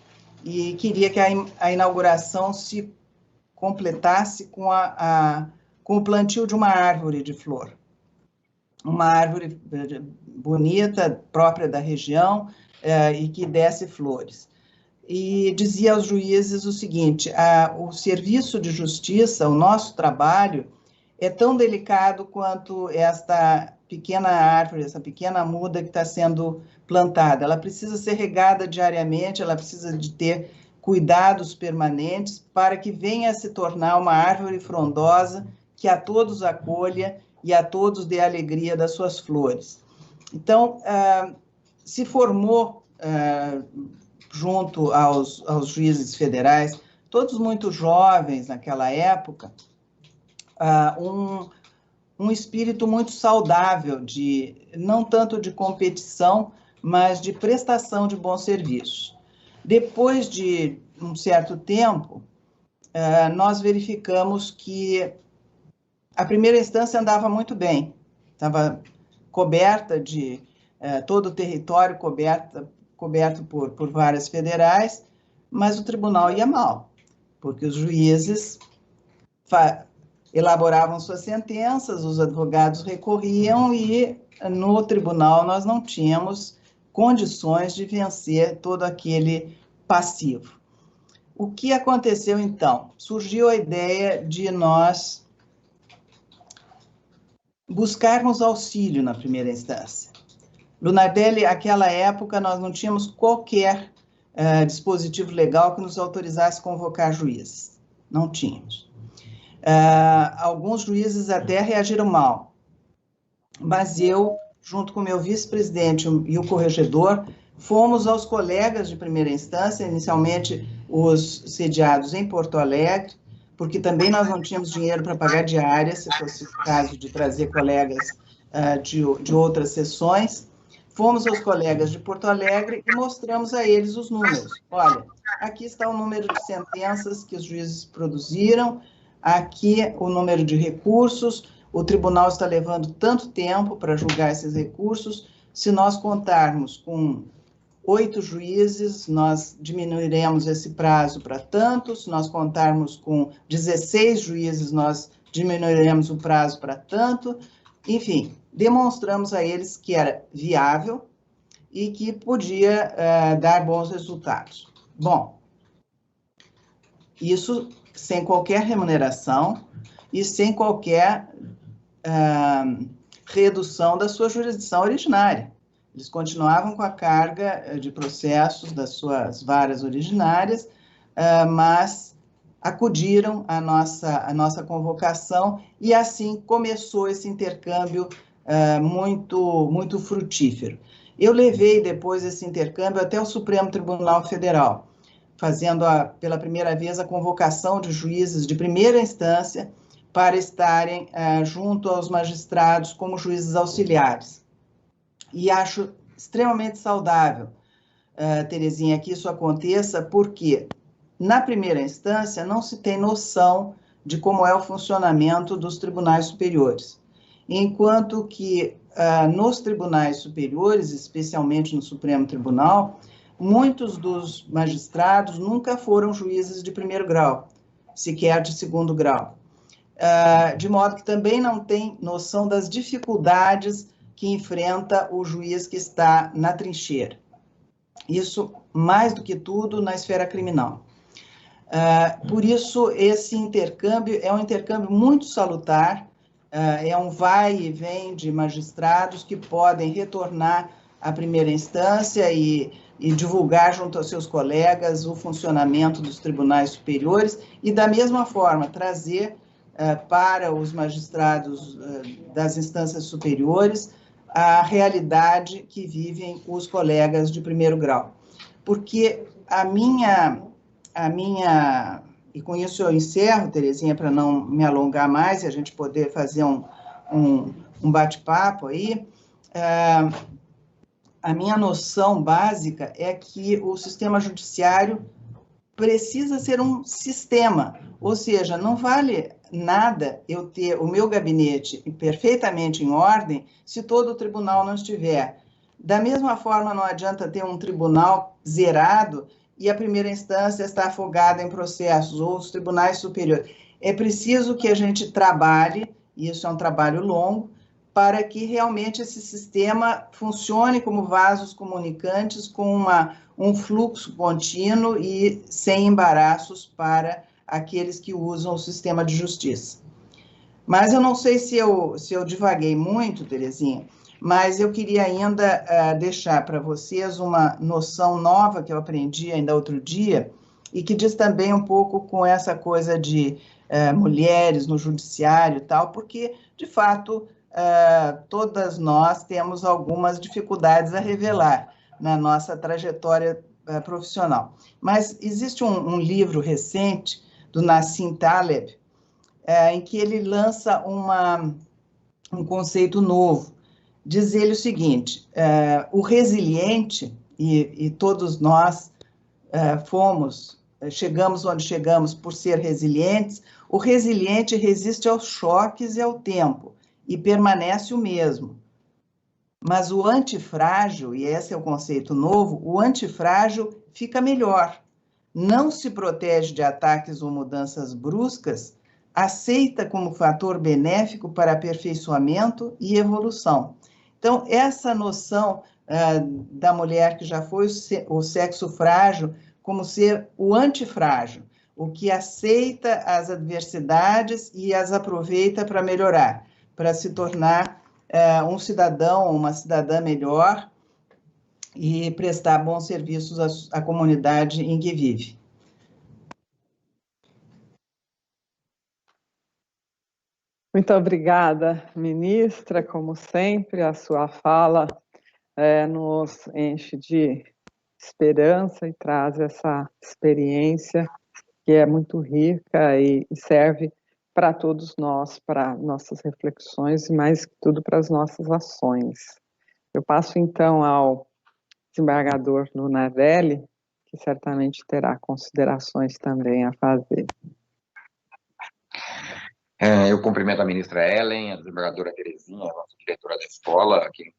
e queria que a inauguração se completasse com o plantio de uma árvore de flor. Uma árvore bonita, própria da região, e que desse flores. E dizia aos juízes o seguinte: o serviço de justiça, o nosso trabalho, é tão delicado quanto esta pequena árvore, essa pequena muda que está sendo plantada. Ela precisa ser regada diariamente, ela precisa de ter cuidados permanentes para que venha a se tornar uma árvore frondosa que a todos acolha e a todos dê a alegria das suas flores. Então, se formou, junto aos juízes federais, todos muito jovens naquela época, um espírito muito saudável, não tanto de competição, mas de prestação de bom serviço. Depois de um certo tempo, nós verificamos que a primeira instância andava muito bem, estava coberta todo o território coberto por varas federais, mas o tribunal ia mal, porque os juízes elaboravam suas sentenças, os advogados recorriam e no tribunal nós não tínhamos condições de vencer todo aquele passivo. O que aconteceu então? Surgiu a ideia de nós buscarmos auxílio na primeira instância. Lunardelli, naquela época, nós não tínhamos qualquer dispositivo legal que nos autorizasse convocar juízes. Não tínhamos. Alguns juízes até reagiram mal, mas eu, junto com o meu vice-presidente e o corregedor, fomos aos colegas de primeira instância, inicialmente os sediados em Porto Alegre, porque também nós não tínhamos dinheiro para pagar diária, se fosse o caso de trazer colegas de outras sessões. Fomos aos colegas de Porto Alegre e mostramos a eles os números. Olha, aqui está o número de sentenças que os juízes produziram, aqui o número de recursos, o tribunal está levando tanto tempo para julgar esses recursos. Se nós contarmos com 8 juízes, nós diminuiremos esse prazo para tanto. Se nós contarmos com 16 juízes, nós diminuiremos o prazo para tanto. Enfim, demonstramos a eles que era viável, e que podia dar bons resultados. Bom, isso sem qualquer remuneração e sem qualquer redução da sua jurisdição originária. Eles continuavam com a carga de processos das suas varas originárias, mas acudiram à nossa convocação e assim começou esse intercâmbio muito frutífero. Eu levei depois esse intercâmbio até o Supremo Tribunal Federal, fazendo pela primeira vez a convocação de juízes de primeira instância para estarem junto aos magistrados como juízes auxiliares. E acho extremamente saudável, Terezinha, que isso aconteça, porque na primeira instância não se tem noção de como é o funcionamento dos tribunais superiores, enquanto que nos tribunais superiores, especialmente no Supremo Tribunal, muitos dos magistrados nunca foram juízes de primeiro grau, sequer de segundo grau, de modo que também não tem noção das dificuldades que enfrenta o juiz que está na trincheira. Isso, mais do que tudo, na esfera criminal. Por isso, esse intercâmbio é um intercâmbio muito salutar, é um vai e vem de magistrados que podem retornar à primeira instância e divulgar junto aos seus colegas o funcionamento dos tribunais superiores e, da mesma forma, trazer para os magistrados das instâncias superiores a realidade que vivem os colegas de primeiro grau. Porque e com isso eu encerro, Terezinha, para não me alongar mais e a gente poder fazer um bate-papo aí, a minha noção básica é que o sistema judiciário precisa ser um sistema, ou seja, não vale nada eu ter o meu gabinete perfeitamente em ordem se todo o tribunal não estiver. Da mesma forma, não adianta ter um tribunal zerado e a primeira instância está afogada em processos, ou os tribunais superiores. É preciso que a gente trabalhe, e isso é um trabalho longo, para que realmente esse sistema funcione como vasos comunicantes com um fluxo contínuo e sem embaraços para aqueles que usam o sistema de justiça. Mas eu não sei se eu divaguei muito, Terezinha, mas eu queria ainda deixar para vocês uma noção nova que eu aprendi ainda outro dia e que diz também um pouco com essa coisa de mulheres no judiciário e tal, porque, de fato, todas nós temos algumas dificuldades a revelar na nossa trajetória profissional. Mas existe um livro recente do Nassim Taleb, em que ele lança um conceito novo. Diz ele o seguinte, o resiliente, e todos nós chegamos onde chegamos por ser resilientes, o resiliente resiste aos choques e ao tempo, e permanece o mesmo. Mas o antifrágil, e esse é o conceito novo, o antifrágil fica melhor. Não se protege de ataques ou mudanças bruscas, aceita como fator benéfico para aperfeiçoamento e evolução. Então, essa noção da mulher que já foi o sexo frágil como ser o antifrágil, o que aceita as adversidades e as aproveita para melhorar, para se tornar um cidadão ou uma cidadã melhor e prestar bons serviços à comunidade em que vive. Muito obrigada, ministra. Como sempre, a sua fala nos enche de esperança e traz essa experiência que é muito rica e serve para todos nós, para nossas reflexões e, mais que tudo, para as nossas ações. Eu passo, então, ao desembargador Lunavelli, que certamente terá considerações também a fazer. Eu cumprimento a ministra Ellen, a desembargadora Terezinha, a nossa diretora da escola, que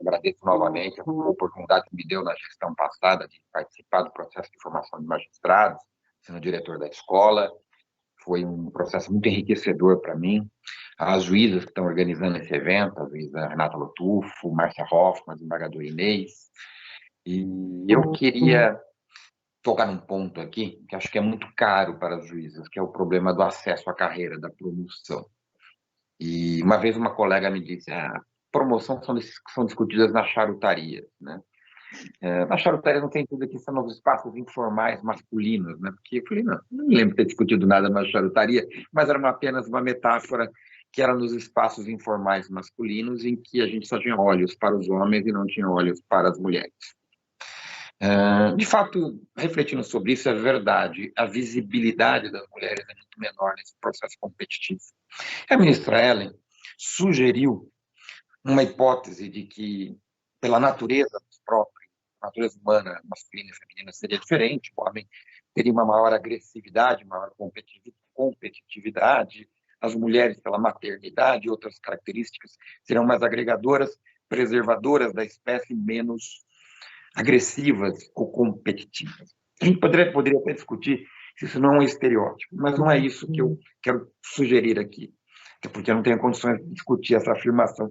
agradeço novamente a oportunidade que me deu na gestão passada de participar do processo de formação de magistrados, sendo diretor da escola. Foi um processo muito enriquecedor para mim. às juízas que estão organizando esse evento, a juíza Renata Lotufo, Márcia Hoffmann, desembargador Inês. E eu queria tocar num ponto aqui que acho que é muito caro para as juízas, que é o problema do acesso à carreira, da promoção. E uma vez uma colega me disse, promoção são discutidas na charutaria, né? Na charutaria não tem tudo aqui, são os espaços informais masculinos, né? Porque eu falei, não me lembro de ter discutido nada na charutaria, mas era apenas uma metáfora que era nos espaços informais masculinos em que a gente só tinha olhos para os homens e não tinha olhos para as mulheres. De fato, refletindo sobre isso, é verdade, a visibilidade das mulheres é muito menor nesse processo competitivo. A ministra Ellen sugeriu uma hipótese de que, pela natureza própria, a natureza humana, masculina e feminina, seria diferente, o homem teria uma maior agressividade, maior competitividade, as mulheres, pela maternidade e outras características, serão mais agregadoras, preservadoras da espécie, menos agressivas ou competitivas. A gente poderia até discutir se isso não é um estereótipo, mas não é isso que eu quero sugerir aqui, porque eu não tenho condições de discutir essa afirmação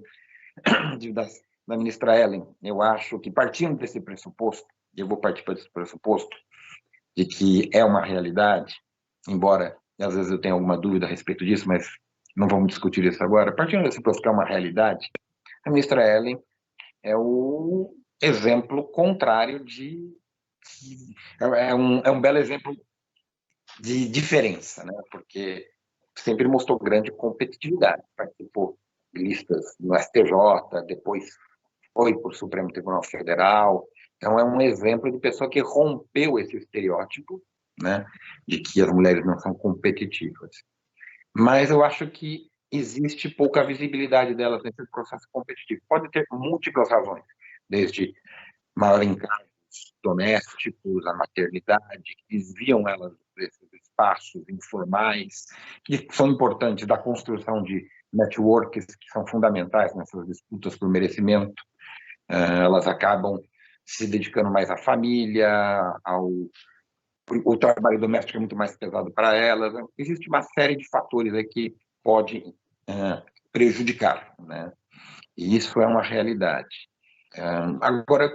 da ministra Ellen. Eu acho que, partindo desse pressuposto, eu vou partir para esse pressuposto, de que é uma realidade, embora às vezes eu tenha alguma dúvida a respeito disso, mas não vamos discutir isso agora. Partindo desse pressuposto que é uma realidade, a ministra Ellen é o exemplo contrário é um belo exemplo de diferença, né? Porque sempre mostrou grande competitividade, participou de listas no STJ, depois foi para o Supremo Tribunal Federal, então é um exemplo de pessoa que rompeu esse estereótipo, né, de que as mulheres não são competitivas. Mas eu acho que existe pouca visibilidade delas nesse processo competitivo. Pode ter múltiplas razões, desde maior encargos domésticos, a maternidade, que desviam elas desses espaços informais, que são importantes da construção de networks que são fundamentais nessas disputas por merecimento. Elas acabam se dedicando mais à família, o trabalho doméstico é muito mais pesado para elas. Existe uma série de fatores aí que pode prejudicar, né? E isso é uma realidade. Agora,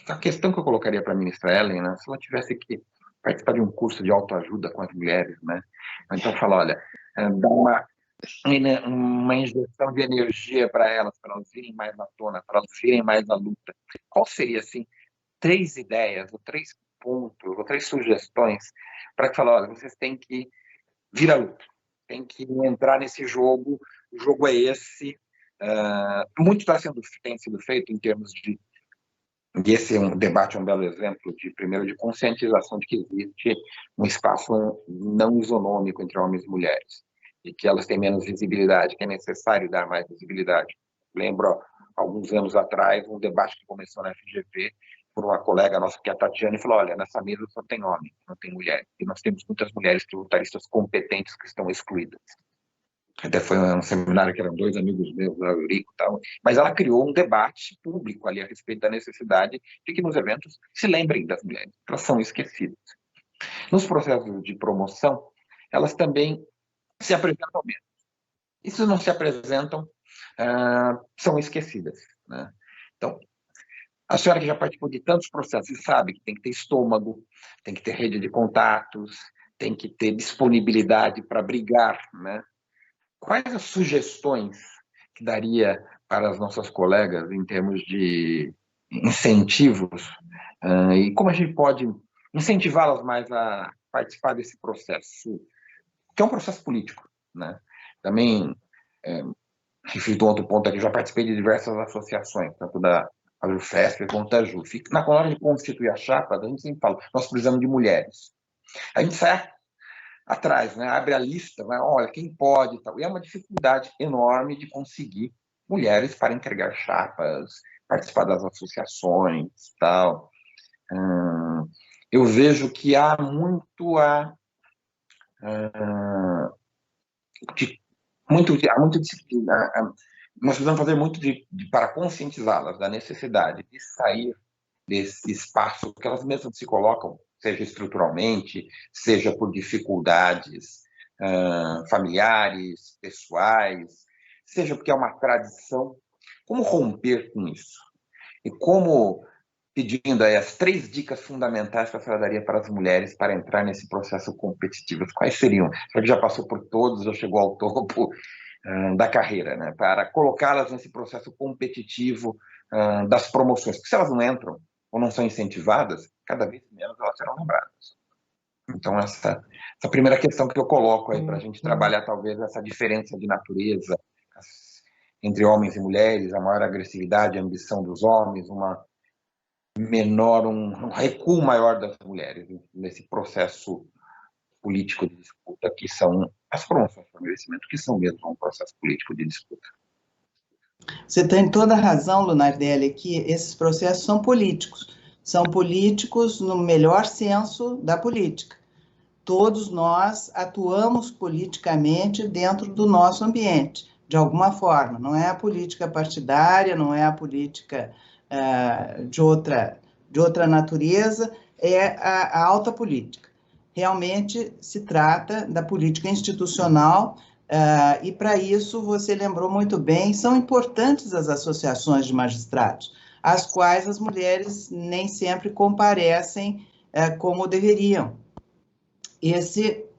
a questão que eu colocaria para a ministra Ellen, né, se ela tivesse que participar de um curso de autoajuda com as mulheres, né? Então, fala, olha, dá uma injeção de energia para elas virem mais na tona, para elas virem mais na luta. Qual seria, assim, 3 ideias, ou 3 pontos, ou 3 sugestões para que falar, olha, vocês têm que vir à luta, tem que entrar nesse jogo, o jogo é esse. Muito tem sido feito em termos de, e esse é um debate, um belo exemplo, primeiro, de conscientização de que existe um espaço não isonômico entre homens e mulheres, e que elas têm menos visibilidade, que é necessário dar mais visibilidade. Lembro, alguns anos atrás, um debate que começou na FGV, por uma colega nossa, que é a Tatiana, e falou, olha, nessa mesa só tem homem, não tem mulher, e nós temos muitas mulheres tributaristas competentes que estão excluídas. Até foi um seminário que eram 2 amigos meus, o Eurico e tal, mas ela criou um debate público ali a respeito da necessidade de que nos eventos se lembrem das mulheres, elas são esquecidas. Nos processos de promoção, elas também se apresentam menos. E se não se apresentam, são esquecidas, né? Então, a senhora que já participou de tantos processos e sabe que tem que ter estômago, tem que ter rede de contatos, tem que ter disponibilidade para brigar, né? Quais as sugestões que daria para as nossas colegas em termos de incentivos e como a gente pode incentivá-las mais a participar desse processo, que é um processo político, né? Também, reflito um outro ponto aqui, já participei de diversas associações, tanto da AJUFESP quanto da JUF. Na hora de constituir a chapa, a gente sempre fala, nós precisamos de mulheres. A gente sai atrás, né? Abre a lista, né? Olha, quem pode e tal. E é uma dificuldade enorme de conseguir mulheres para entregar chapas, participar das associações e tal. Eu vejo que há muito nós precisamos fazer muito para conscientizá-las da necessidade de sair desse espaço que elas mesmas se colocam, seja estruturalmente, seja por dificuldades familiares, pessoais, seja porque é uma tradição. Como romper com isso? E como, pedindo aí as 3 dicas fundamentais que a senhora daria para as mulheres para entrar nesse processo competitivo, quais seriam? A senhora já passou por todos, já chegou ao topo da carreira, né? Para colocá-las nesse processo competitivo das promoções, porque se elas não entram ou não são incentivadas, cada vez menos elas serão lembradas. Então, essa primeira questão que eu coloco aí para a gente trabalhar, talvez, essa diferença de natureza entre homens e mulheres, a maior agressividade, a ambição dos homens, um recuo maior das mulheres nesse processo político de disputa, que são as promoções para o merecimento, que são mesmo um processo político de disputa. Você tem toda a razão, Lunardelli, que esses processos são políticos no melhor senso da política. Todos nós atuamos politicamente dentro do nosso ambiente, de alguma forma. Não é a política partidária, não é a política de outra natureza, é a alta política. Realmente se trata da política institucional, e para isso, você lembrou muito bem, são importantes as associações de magistrados, às quais as mulheres nem sempre comparecem como deveriam.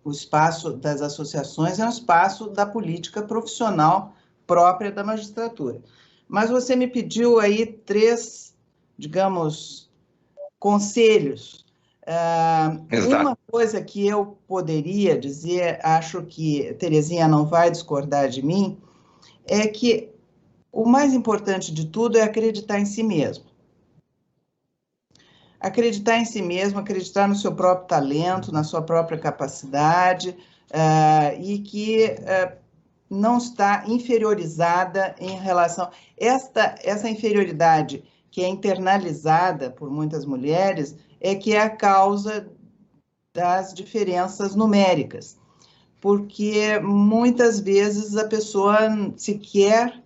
O espaço das associações é um espaço da política profissional própria da magistratura. Mas você me pediu aí 3, digamos, conselhos. Uma coisa que eu poderia dizer, acho que Terezinha não vai discordar de mim, é que o mais importante de tudo é acreditar em si mesmo. Acreditar em si mesmo, acreditar no seu próprio talento, na sua própria capacidade, e que não está inferiorizada em relação... Essa inferioridade que é internalizada por muitas mulheres é que é a causa das diferenças numéricas, porque muitas vezes a pessoa sequer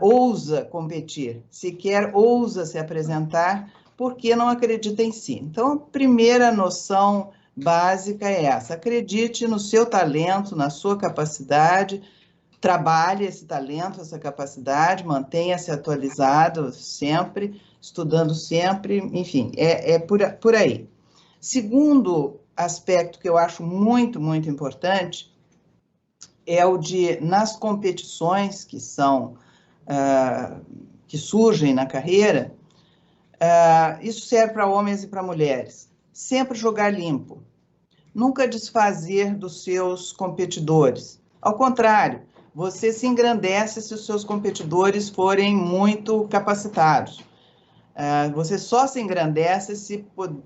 ousa competir, sequer ousa se apresentar, porque não acredita em si. Então, a primeira noção básica é essa: acredite no seu talento, na sua capacidade, trabalhe esse talento, essa capacidade, mantenha-se atualizado sempre, estudando sempre, enfim, é por aí. Segundo aspecto que eu acho muito, muito importante é o de, nas competições que surgem na carreira, isso serve para homens e para mulheres, sempre jogar limpo, nunca desfazer dos seus competidores. Ao contrário, você se engrandece se os seus competidores forem muito capacitados. Você só se engrandece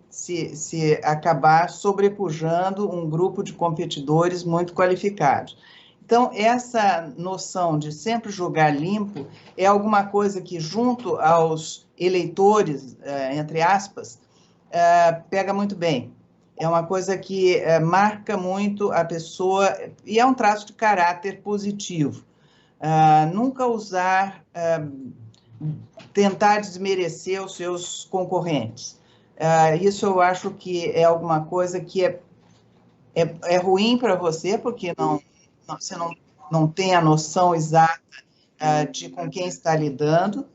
se acabar sobrepujando um grupo de competidores muito qualificados. Então, essa noção de sempre jogar limpo é alguma coisa que, junto aos eleitores, entre aspas, pega muito bem. É uma coisa que marca muito a pessoa, e é um traço de caráter positivo. Nunca tentar desmerecer os seus concorrentes. Isso eu acho que é alguma coisa que é ruim para você, porque você não tem a noção exata de com quem está lidando.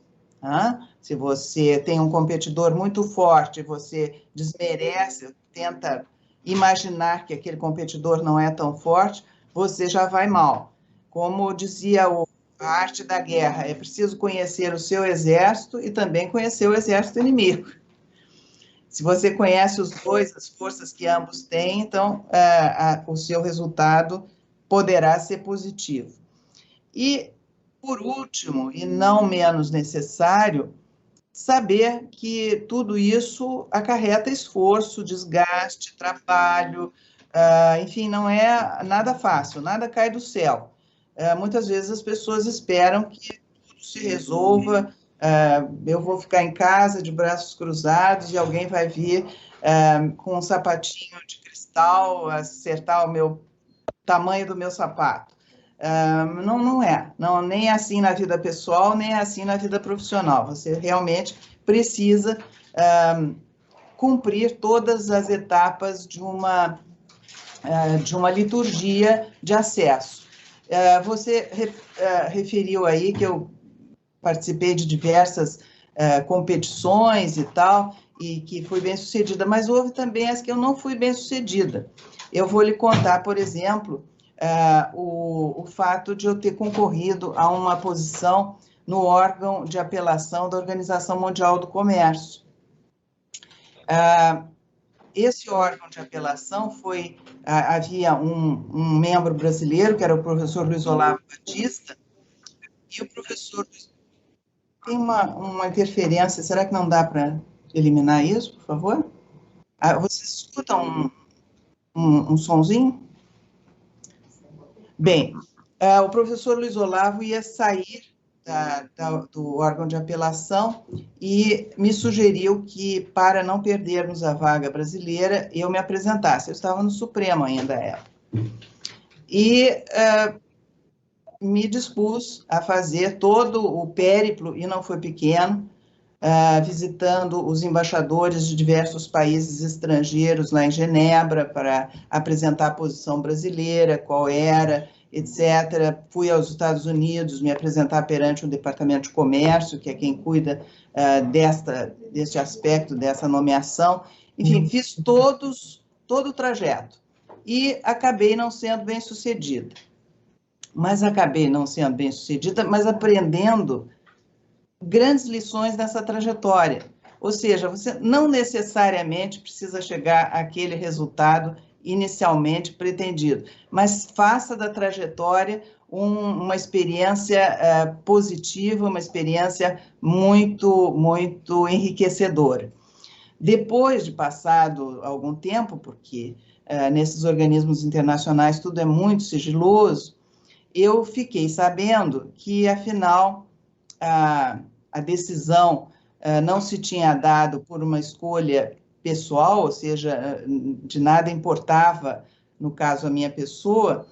Se você tem um competidor muito forte, você desmerece, tenta imaginar que aquele competidor não é tão forte, você já vai mal. Como dizia a arte da guerra, é preciso conhecer o seu exército e também conhecer o exército inimigo. Se você conhece os dois, as forças que ambos têm, então o seu resultado poderá ser positivo. E, por último, e não menos necessário, saber que tudo isso acarreta esforço, desgaste, trabalho, enfim, não é nada fácil, nada cai do céu. Muitas vezes as pessoas esperam que tudo se resolva, eu vou ficar em casa de braços cruzados e alguém vai vir com um sapatinho de cristal, acertar o tamanho do meu sapato. Não é, nem é assim na vida pessoal, nem é assim na vida profissional. Você realmente precisa cumprir todas as etapas de uma de uma liturgia de acesso. Você referiu aí que eu participei de diversas competições e tal, e que fui bem sucedida, mas houve também as que eu não fui bem sucedida. Eu vou lhe contar, por exemplo, o fato de eu ter concorrido a uma posição no órgão de apelação da Organização Mundial do Comércio. Esse órgão de apelação havia um membro brasileiro, que era o professor Luiz Olavo Batista, e o professor... Tem uma interferência, será que não dá para eliminar isso, por favor? Vocês escutam um sonzinho? Bem, o professor Luiz Olavo ia sair do órgão de apelação e me sugeriu que, para não perdermos a vaga brasileira, eu me apresentasse. Eu estava no Supremo ainda à época. E me dispus a fazer todo o périplo, e não foi pequeno, visitando os embaixadores de diversos países estrangeiros lá em Genebra para apresentar a posição brasileira, qual era, etc. Fui aos Estados Unidos me apresentar perante o Departamento de Comércio, que é quem cuida deste aspecto, dessa nomeação. Enfim, fiz todo o trajeto e acabei não sendo bem-sucedida. Mas aprendendo grandes lições nessa trajetória. Ou seja, você não necessariamente precisa chegar àquele resultado inicialmente pretendido, mas faça da trajetória uma experiência positiva, uma experiência muito, muito enriquecedora. Depois de passado algum tempo, porque nesses organismos internacionais tudo é muito sigiloso, eu fiquei sabendo que, afinal, a decisão não se tinha dado por uma escolha pessoal, ou seja, de nada importava, no caso, a minha pessoa,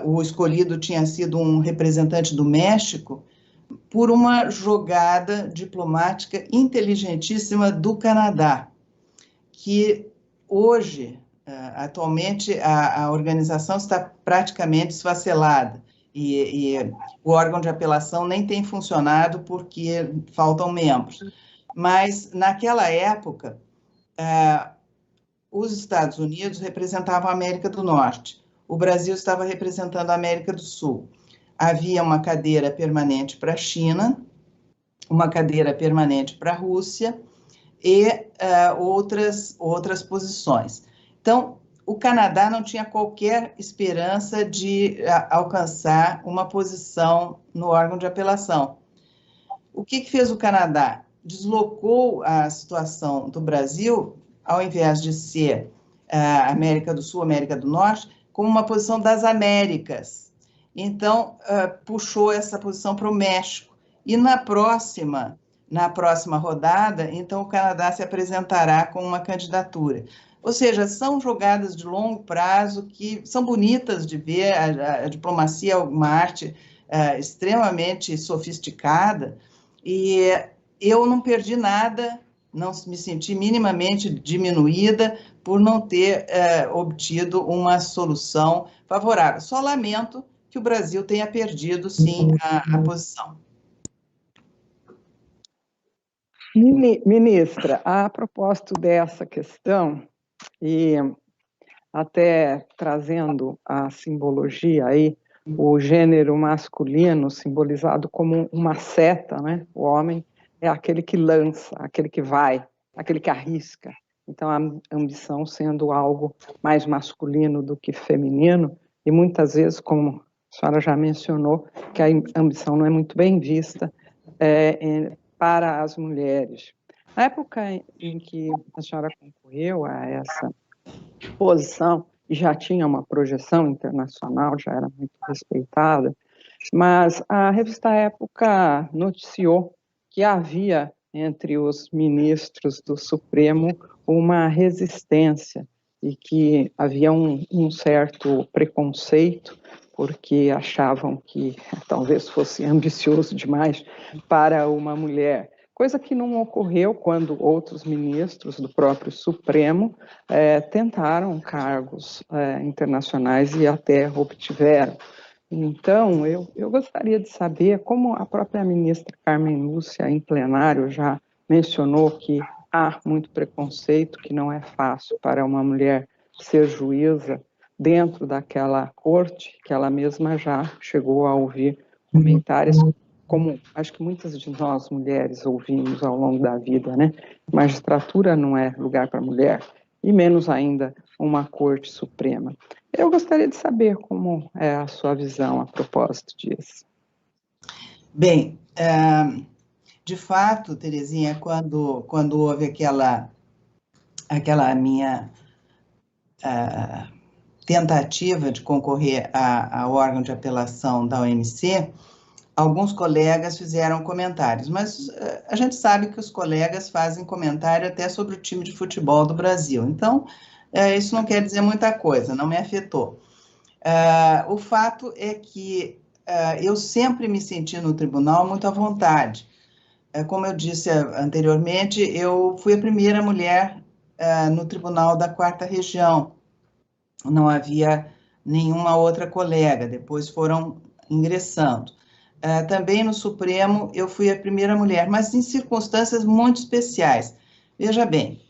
o escolhido tinha sido um representante do México, por uma jogada diplomática inteligentíssima do Canadá, que hoje, atualmente, a organização está praticamente esfacelada, e o órgão de apelação nem tem funcionado porque faltam membros. Mas, naquela época, os Estados Unidos representavam a América do Norte, o Brasil estava representando a América do Sul. Havia uma cadeira permanente para a China, uma cadeira permanente para a Rússia e outras posições. Então, o Canadá não tinha qualquer esperança de alcançar uma posição no órgão de apelação. O que fez o Canadá? Deslocou a situação do Brasil, ao invés de ser América do Sul, América do Norte, como uma posição das Américas. Então, puxou essa posição para o México. E na próxima rodada, então, o Canadá se apresentará com uma candidatura. Ou seja, são jogadas de longo prazo que são bonitas de ver. A diplomacia é uma arte extremamente sofisticada, e eu não perdi nada, não me senti minimamente diminuída por não ter obtido uma solução favorável. Só lamento que o Brasil tenha perdido, sim, a posição. Ministra, a propósito dessa questão, e até trazendo a simbologia aí, o gênero masculino simbolizado como uma seta, né? O homem é aquele que lança, aquele que vai, aquele que arrisca. Então, a ambição sendo algo mais masculino do que feminino, e muitas vezes, como a senhora já mencionou, que a ambição não é muito bem vista para as mulheres. Na época em que a senhora concorreu a essa posição, e já tinha uma projeção internacional, já era muito respeitada, mas a revista Época noticiou que havia entre os ministros do Supremo uma resistência e que havia um certo preconceito, porque achavam que talvez fosse ambicioso demais para uma mulher. coisa que não ocorreu quando outros ministros do próprio Supremo tentaram cargos internacionais e até obtiveram. Então, eu gostaria de saber como a própria ministra Carmen Lúcia, em plenário, já mencionou que há muito preconceito, que não é fácil para uma mulher ser juíza dentro daquela corte, que ela mesma já chegou a ouvir comentários, como acho que muitas de nós mulheres ouvimos ao longo da vida, né? Magistratura não é lugar para mulher, e menos ainda uma corte suprema. Eu gostaria de saber como é a sua visão a propósito disso. Bem, de fato, Terezinha, quando houve aquela minha tentativa de concorrer ao órgão de apelação da OMC, alguns colegas fizeram comentários, mas a gente sabe que os colegas fazem comentário até sobre o time de futebol do Brasil, então isso não quer dizer muita coisa, não me afetou. O fato é que eu sempre me senti no tribunal muito à vontade. Como eu disse anteriormente, eu fui a primeira mulher no tribunal da 4ª Região. Não havia nenhuma outra colega, depois foram ingressando. Também no Supremo eu fui a primeira mulher, mas em circunstâncias muito especiais. Veja bem,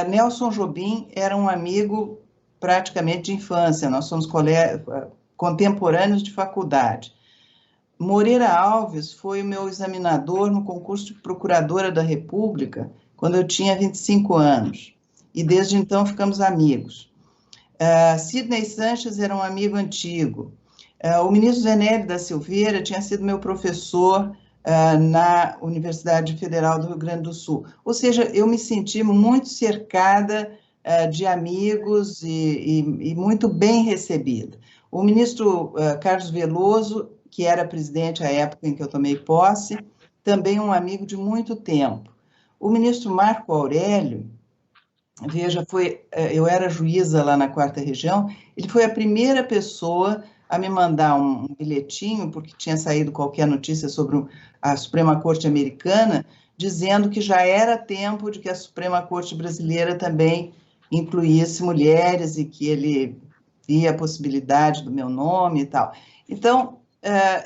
Nelson Jobim era um amigo praticamente de infância, nós somos contemporâneos de faculdade. Moreira Alves foi o meu examinador no concurso de procuradora da República, quando eu tinha 25 anos, e desde então ficamos amigos. Sidney Sanches era um amigo antigo. O ministro Zenélio da Silveira tinha sido meu professor na Universidade Federal do Rio Grande do Sul. Ou seja, eu me senti muito cercada de amigos e muito bem recebida. O ministro Carlos Veloso, que era presidente à época em que eu tomei posse, também um amigo de muito tempo. O ministro Marco Aurélio, veja, eu era juíza lá na 4ª Região, ele foi a primeira pessoa a me mandar um bilhetinho, porque tinha saído qualquer notícia sobre a Suprema Corte Americana, dizendo que já era tempo de que a Suprema Corte Brasileira também incluísse mulheres e que ele via a possibilidade do meu nome e tal. Então,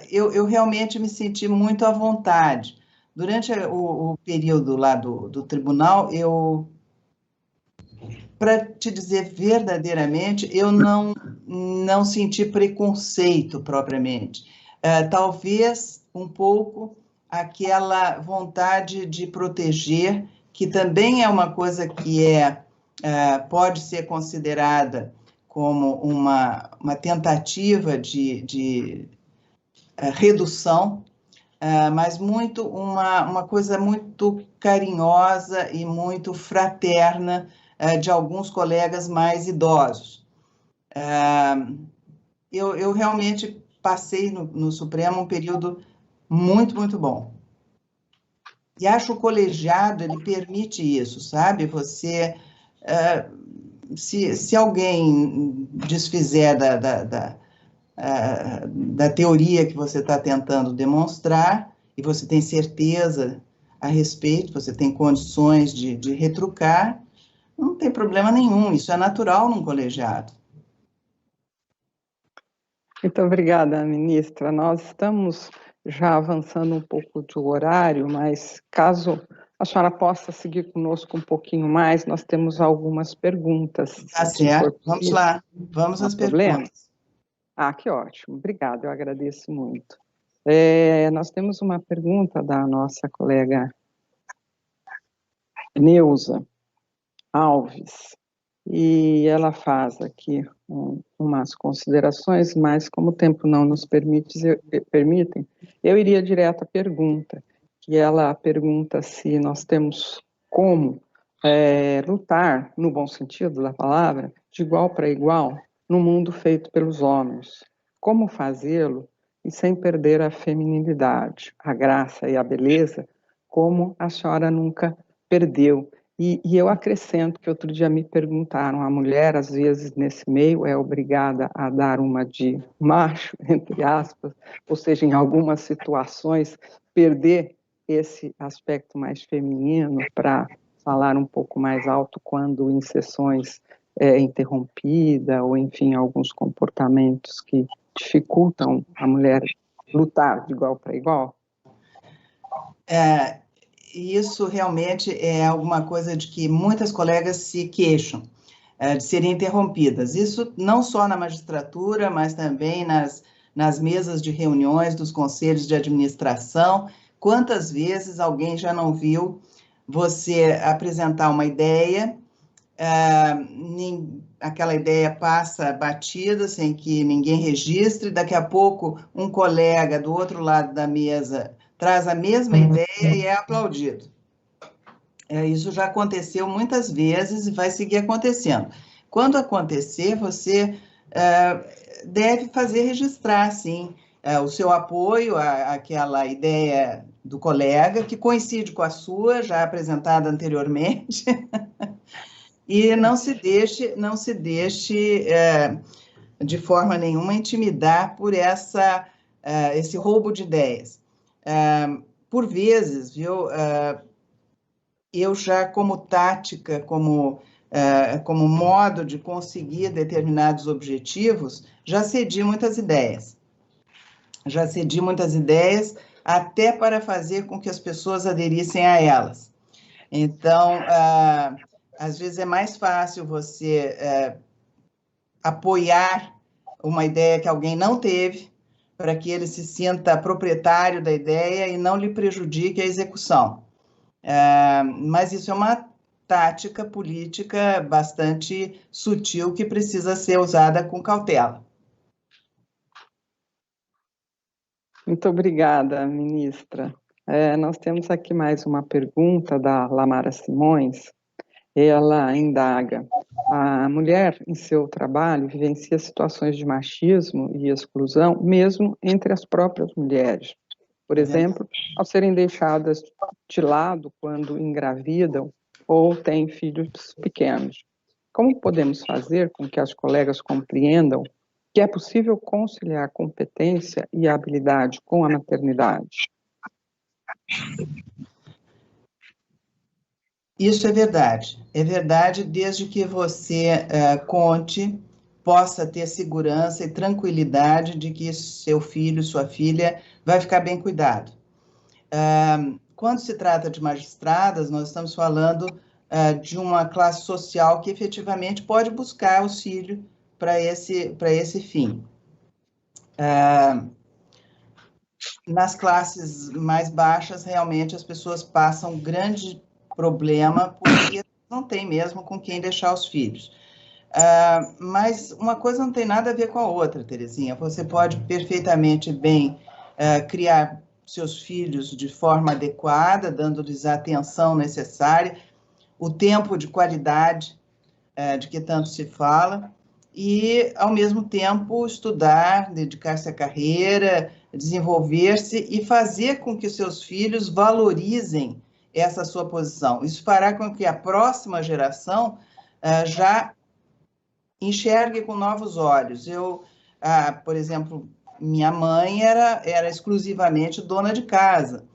eu realmente me senti muito à vontade. Durante o período lá do tribunal, para te dizer verdadeiramente, eu não senti preconceito propriamente. Talvez um pouco aquela vontade de proteger, que também é uma coisa que pode ser considerada como uma tentativa de redução, mas muito uma coisa muito carinhosa e muito fraterna de alguns colegas mais idosos. Eu realmente passei no Supremo um período muito, muito bom. E acho o colegiado, ele permite isso, sabe? Você, se alguém desfizer da teoria que você está tentando demonstrar, e você tem certeza a respeito, você tem condições de retrucar, não tem problema nenhum, isso é natural num colegiado. Muito obrigada, ministra. Nós estamos já avançando um pouco do horário, mas caso a senhora possa seguir conosco um pouquinho mais, nós temos algumas perguntas. Tá certo, vamos lá, vamos às perguntas. Que ótimo, obrigada, eu agradeço muito. Nós temos uma pergunta da nossa colega Neuza Alves, e ela faz aqui umas considerações, mas como o tempo não nos permitem, eu iria direto à pergunta, que ela pergunta se nós temos como lutar, no bom sentido da palavra, de igual para igual, no mundo feito pelos homens. Como fazê-lo e sem perder a feminilidade, a graça e a beleza, como a senhora nunca perdeu. E eu acrescento que outro dia me perguntaram, a mulher, às vezes, nesse meio, é obrigada a dar uma de macho, entre aspas, ou seja, em algumas situações, perder esse aspecto mais feminino para falar um pouco mais alto quando em sessões é interrompida, ou enfim, alguns comportamentos que dificultam a mulher lutar de igual para igual? Isso realmente é alguma coisa de que muitas colegas se queixam, de serem interrompidas. Isso não só na magistratura, mas também nas mesas de reuniões dos conselhos de administração. Quantas vezes alguém já não viu você apresentar uma ideia, aquela ideia passa batida, sem que ninguém registre, daqui a pouco um colega do outro lado da mesa traz a mesma ideia e é aplaudido. Isso já aconteceu muitas vezes e vai seguir acontecendo. Quando acontecer, você deve fazer registrar, sim, o seu apoio àquela ideia do colega, que coincide com a sua, já apresentada anteriormente, e não se deixe de forma nenhuma intimidar por esse roubo de ideias. Por vezes, viu, eu já como tática, como modo de conseguir determinados objetivos, já cedi muitas ideias. Até para fazer com que as pessoas aderissem a elas. Então, às vezes é mais fácil você apoiar uma ideia que alguém não teve, para que ele se sinta proprietário da ideia e não lhe prejudique a execução. Mas isso é uma tática política bastante sutil que precisa ser usada com cautela. Muito obrigada, ministra. Nós temos aqui mais uma pergunta da Lamara Simões. Ela indaga: a mulher, em seu trabalho, vivencia situações de machismo e exclusão, mesmo entre as próprias mulheres. Por exemplo, ao serem deixadas de lado quando engravidam ou têm filhos pequenos. Como podemos fazer com que as colegas compreendam que é possível conciliar competência e habilidade com a maternidade? Isso é verdade desde que você possa ter segurança e tranquilidade de que seu filho, sua filha, vai ficar bem cuidado. Quando se trata de magistradas, nós estamos falando de uma classe social que efetivamente pode buscar auxílio para esse fim. Nas classes mais baixas, realmente, as pessoas passam grande problema porque não tem mesmo com quem deixar os filhos. Mas uma coisa não tem nada a ver com a outra, Terezinha. Você pode perfeitamente bem criar seus filhos de forma adequada, dando-lhes a atenção necessária, o tempo de qualidade de que tanto se fala, e, ao mesmo tempo, estudar, dedicar-se à carreira, desenvolver-se e fazer com que os seus filhos valorizem essa sua posição. Isso fará com que a próxima geração já enxergue com novos olhos. Por exemplo, minha mãe era exclusivamente dona de casa.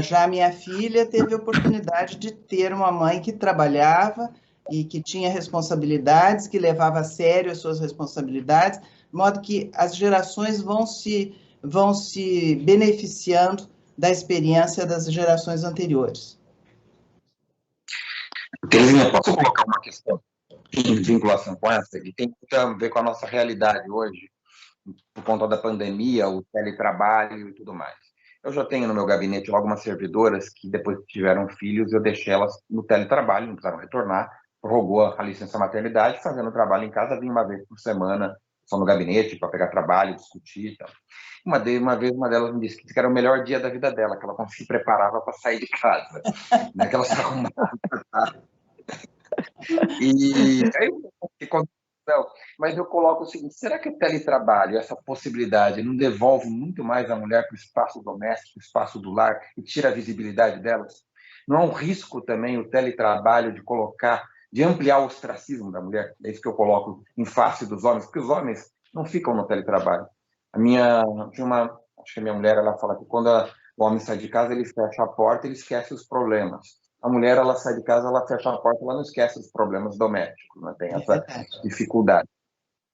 Já minha filha teve a oportunidade de ter uma mãe que trabalhava e que tinha responsabilidades, que levava a sério as suas responsabilidades, de modo que as gerações vão se beneficiando da experiência das gerações anteriores. Terezinha, posso colocar uma questão em vinculação com essa, que tem muito a ver com a nossa realidade hoje, por conta da pandemia, o teletrabalho e tudo mais. Eu já tenho no meu gabinete algumas servidoras que, depois que tiveram filhos, eu deixei elas no teletrabalho, não precisaram retornar, prorrogou a licença maternidade, fazendo trabalho em casa, vinha uma vez por semana, só no gabinete, para pegar trabalho, discutir e tal. Uma vez, uma delas me disse que era o melhor dia da vida dela, que ela se preparava para sair de casa, né, que ela se arrumava. E aí, mas eu coloco o seguinte: será que o teletrabalho, essa possibilidade, não devolve muito mais a mulher para o espaço doméstico, o espaço do lar, e tira a visibilidade delas? Não há um risco também o teletrabalho de ampliar o ostracismo da mulher? É isso que eu coloco em face dos homens, porque os homens não ficam no teletrabalho. Acho que a minha mulher, ela fala que quando O homem sai de casa, ele fecha a porta, ele esquece os problemas. A mulher, ela sai de casa, ela fecha a porta, ela não esquece os problemas domésticos, não tem essa dificuldade.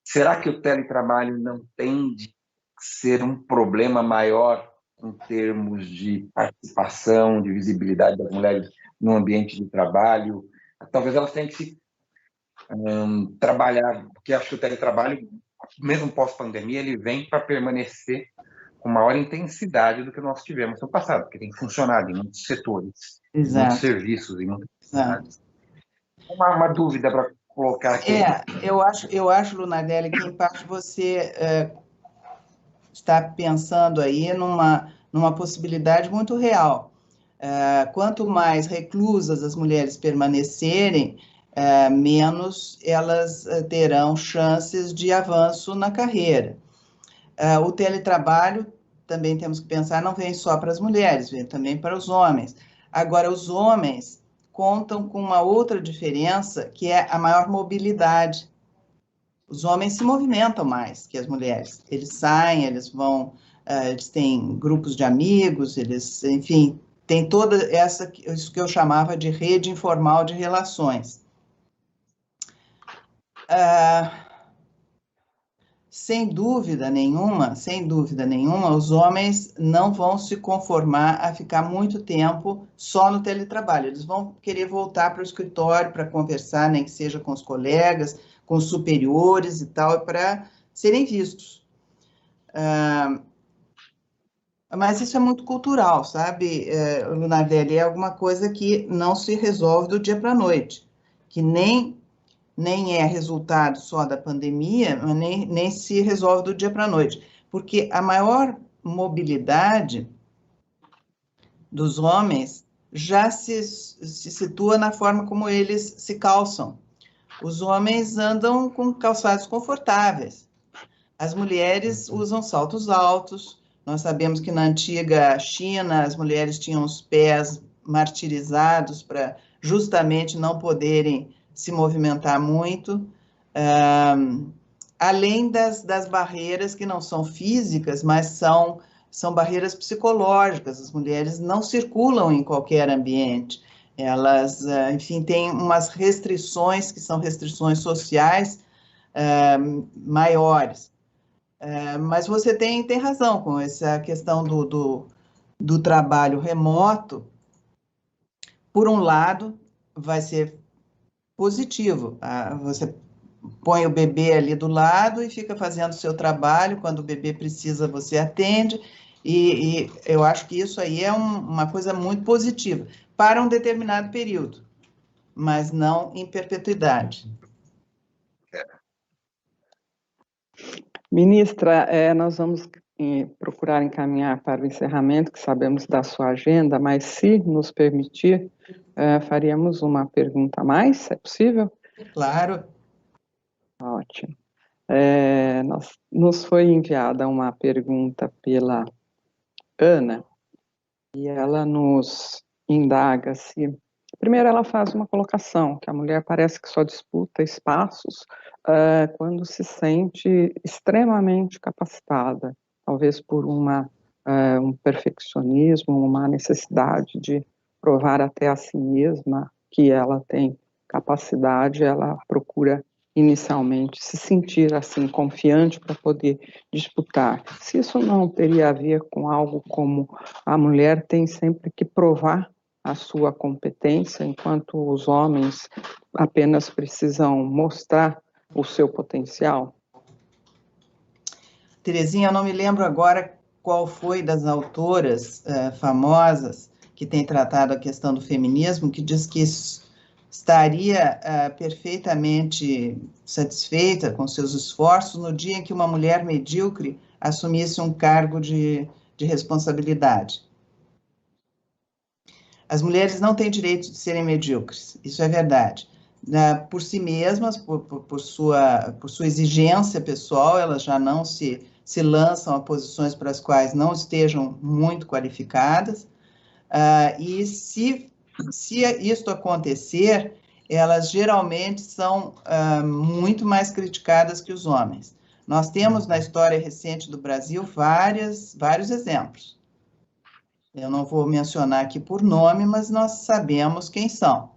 Será que o teletrabalho não tende a ser um problema maior em termos de participação, de visibilidade das mulheres no ambiente de trabalho? Talvez elas tenham que se trabalhar, porque acho que o teletrabalho, mesmo pós-pandemia, ele vem para permanecer com maior intensidade do que nós tivemos no passado, porque tem funcionado em muitos setores, em muitos serviços, em muitas cidades. Uma dúvida para colocar aqui. Eu acho, Lunardelli, que em parte você está pensando aí numa possibilidade muito real. Quanto mais reclusas as mulheres permanecerem, menos elas terão chances de avanço na carreira. O teletrabalho, também temos que pensar, não vem só para as mulheres, vem também para os homens. Agora, os homens contam com uma outra diferença, que é a maior mobilidade. Os homens se movimentam mais que as mulheres. Eles saem, eles vão, eles têm grupos de amigos, eles, enfim, tem toda isso que eu chamava de rede informal de relações. Sem dúvida nenhuma, os homens não vão se conformar a ficar muito tempo só no teletrabalho. Eles vão querer voltar para o escritório para conversar, nem que seja com os colegas, com os superiores e tal, para serem vistos. Mas isso é muito cultural, sabe, Lunardelli? É alguma coisa que não se resolve do dia para a noite, que nem é resultado só da pandemia, mas nem se resolve do dia para a noite, porque a maior mobilidade dos homens já se situa na forma como eles se calçam. Os homens andam com calçados confortáveis, as mulheres usam saltos altos. Nós sabemos que na antiga China as mulheres tinham os pés martirizados para justamente não poderem se movimentar muito, além das barreiras que não são físicas, mas são barreiras psicológicas. As mulheres não circulam em qualquer ambiente, elas, enfim, têm umas restrições que são restrições sociais maiores. Mas você tem razão com essa questão do trabalho remoto. Por um lado, vai ser positivo. Você põe o bebê ali do lado e fica fazendo o seu trabalho. Quando o bebê precisa, você atende. E eu acho que isso aí é uma coisa muito positiva para um determinado período, mas não em perpetuidade. Ministra, nós vamos procurar encaminhar para o encerramento, que sabemos da sua agenda, mas se nos permitir, faríamos uma pergunta a mais, é possível? Claro. Ótimo. Nos foi enviada uma pergunta pela Ana, e ela nos indaga se... Primeiro, ela faz uma colocação, que a mulher parece que só disputa espaços quando se sente extremamente capacitada, talvez por um perfeccionismo, uma necessidade de provar até a si mesma que ela tem capacidade, ela procura inicialmente se sentir assim confiante para poder disputar. Se isso não teria a ver com algo como a mulher tem sempre que provar a sua competência, enquanto os homens apenas precisam mostrar o seu potencial? Terezinha, eu não me lembro agora qual foi das autoras famosas que tem tratado a questão do feminismo, que diz que estaria perfeitamente satisfeita com seus esforços no dia em que uma mulher medíocre assumisse um cargo de responsabilidade. As mulheres não têm direito de serem medíocres, isso é verdade. Por si mesmas, por sua exigência pessoal, elas já não se lançam a posições para as quais não estejam muito qualificadas, e se isto acontecer, elas geralmente são muito mais criticadas que os homens. Nós temos na história recente do Brasil vários exemplos. Eu não vou mencionar aqui por nome, mas nós sabemos quem são.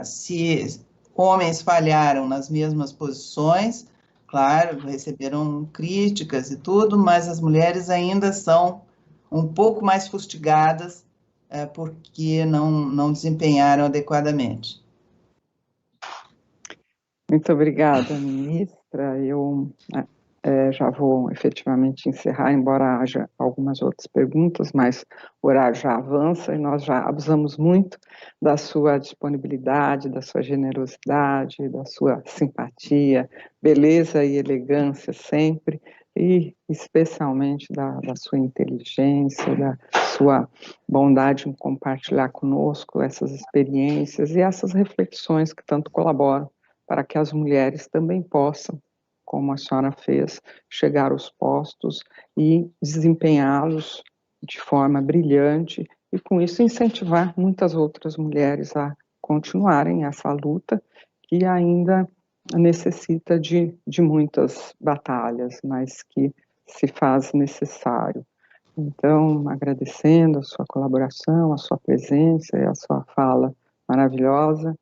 Se homens falharam nas mesmas posições, claro, receberam críticas e tudo, mas as mulheres ainda são um pouco mais fustigadas porque não desempenharam adequadamente. Muito obrigada, ministra. Eu já vou efetivamente encerrar, embora haja algumas outras perguntas, mas o horário já avança e nós já abusamos muito da sua disponibilidade, da sua generosidade, da sua simpatia, beleza e elegância sempre, e especialmente da sua inteligência, da sua bondade em compartilhar conosco essas experiências e essas reflexões que tanto colaboram para que as mulheres também possam, como a senhora fez, chegar aos postos e desempenhá-los de forma brilhante e, com isso, incentivar muitas outras mulheres a continuarem essa luta que ainda necessita de muitas batalhas, mas que se faz necessário. Então, agradecendo a sua colaboração, a sua presença e a sua fala maravilhosa,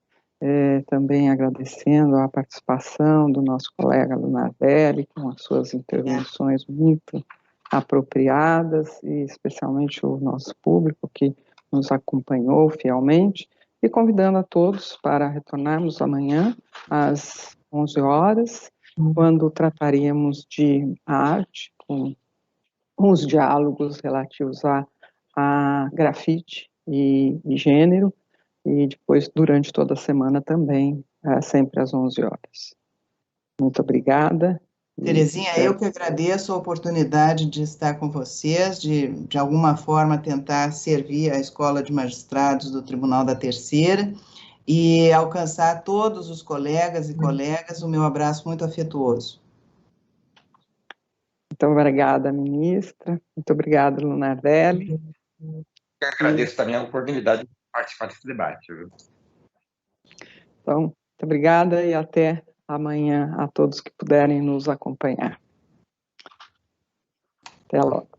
também agradecendo a participação do nosso colega Lunardelli, com as suas intervenções muito apropriadas, e especialmente o nosso público que nos acompanhou fielmente, e convidando a todos para retornarmos amanhã às 11 horas, quando trataremos de arte, com os diálogos relativos a grafite e gênero, e depois, durante toda a semana também, sempre às 11 horas. Muito obrigada. Terezinha, eu que agradeço a oportunidade de estar com vocês, de alguma forma tentar servir a Escola de Magistrados do Tribunal da Terceira e alcançar todos os colegas e colegas o meu abraço muito afetuoso. Muito obrigada, ministra. Muito obrigada, Lunardelli. Eu agradeço também a oportunidade de participar desse debate. Viu? Então, muito obrigada e até amanhã a todos que puderem nos acompanhar. Até logo.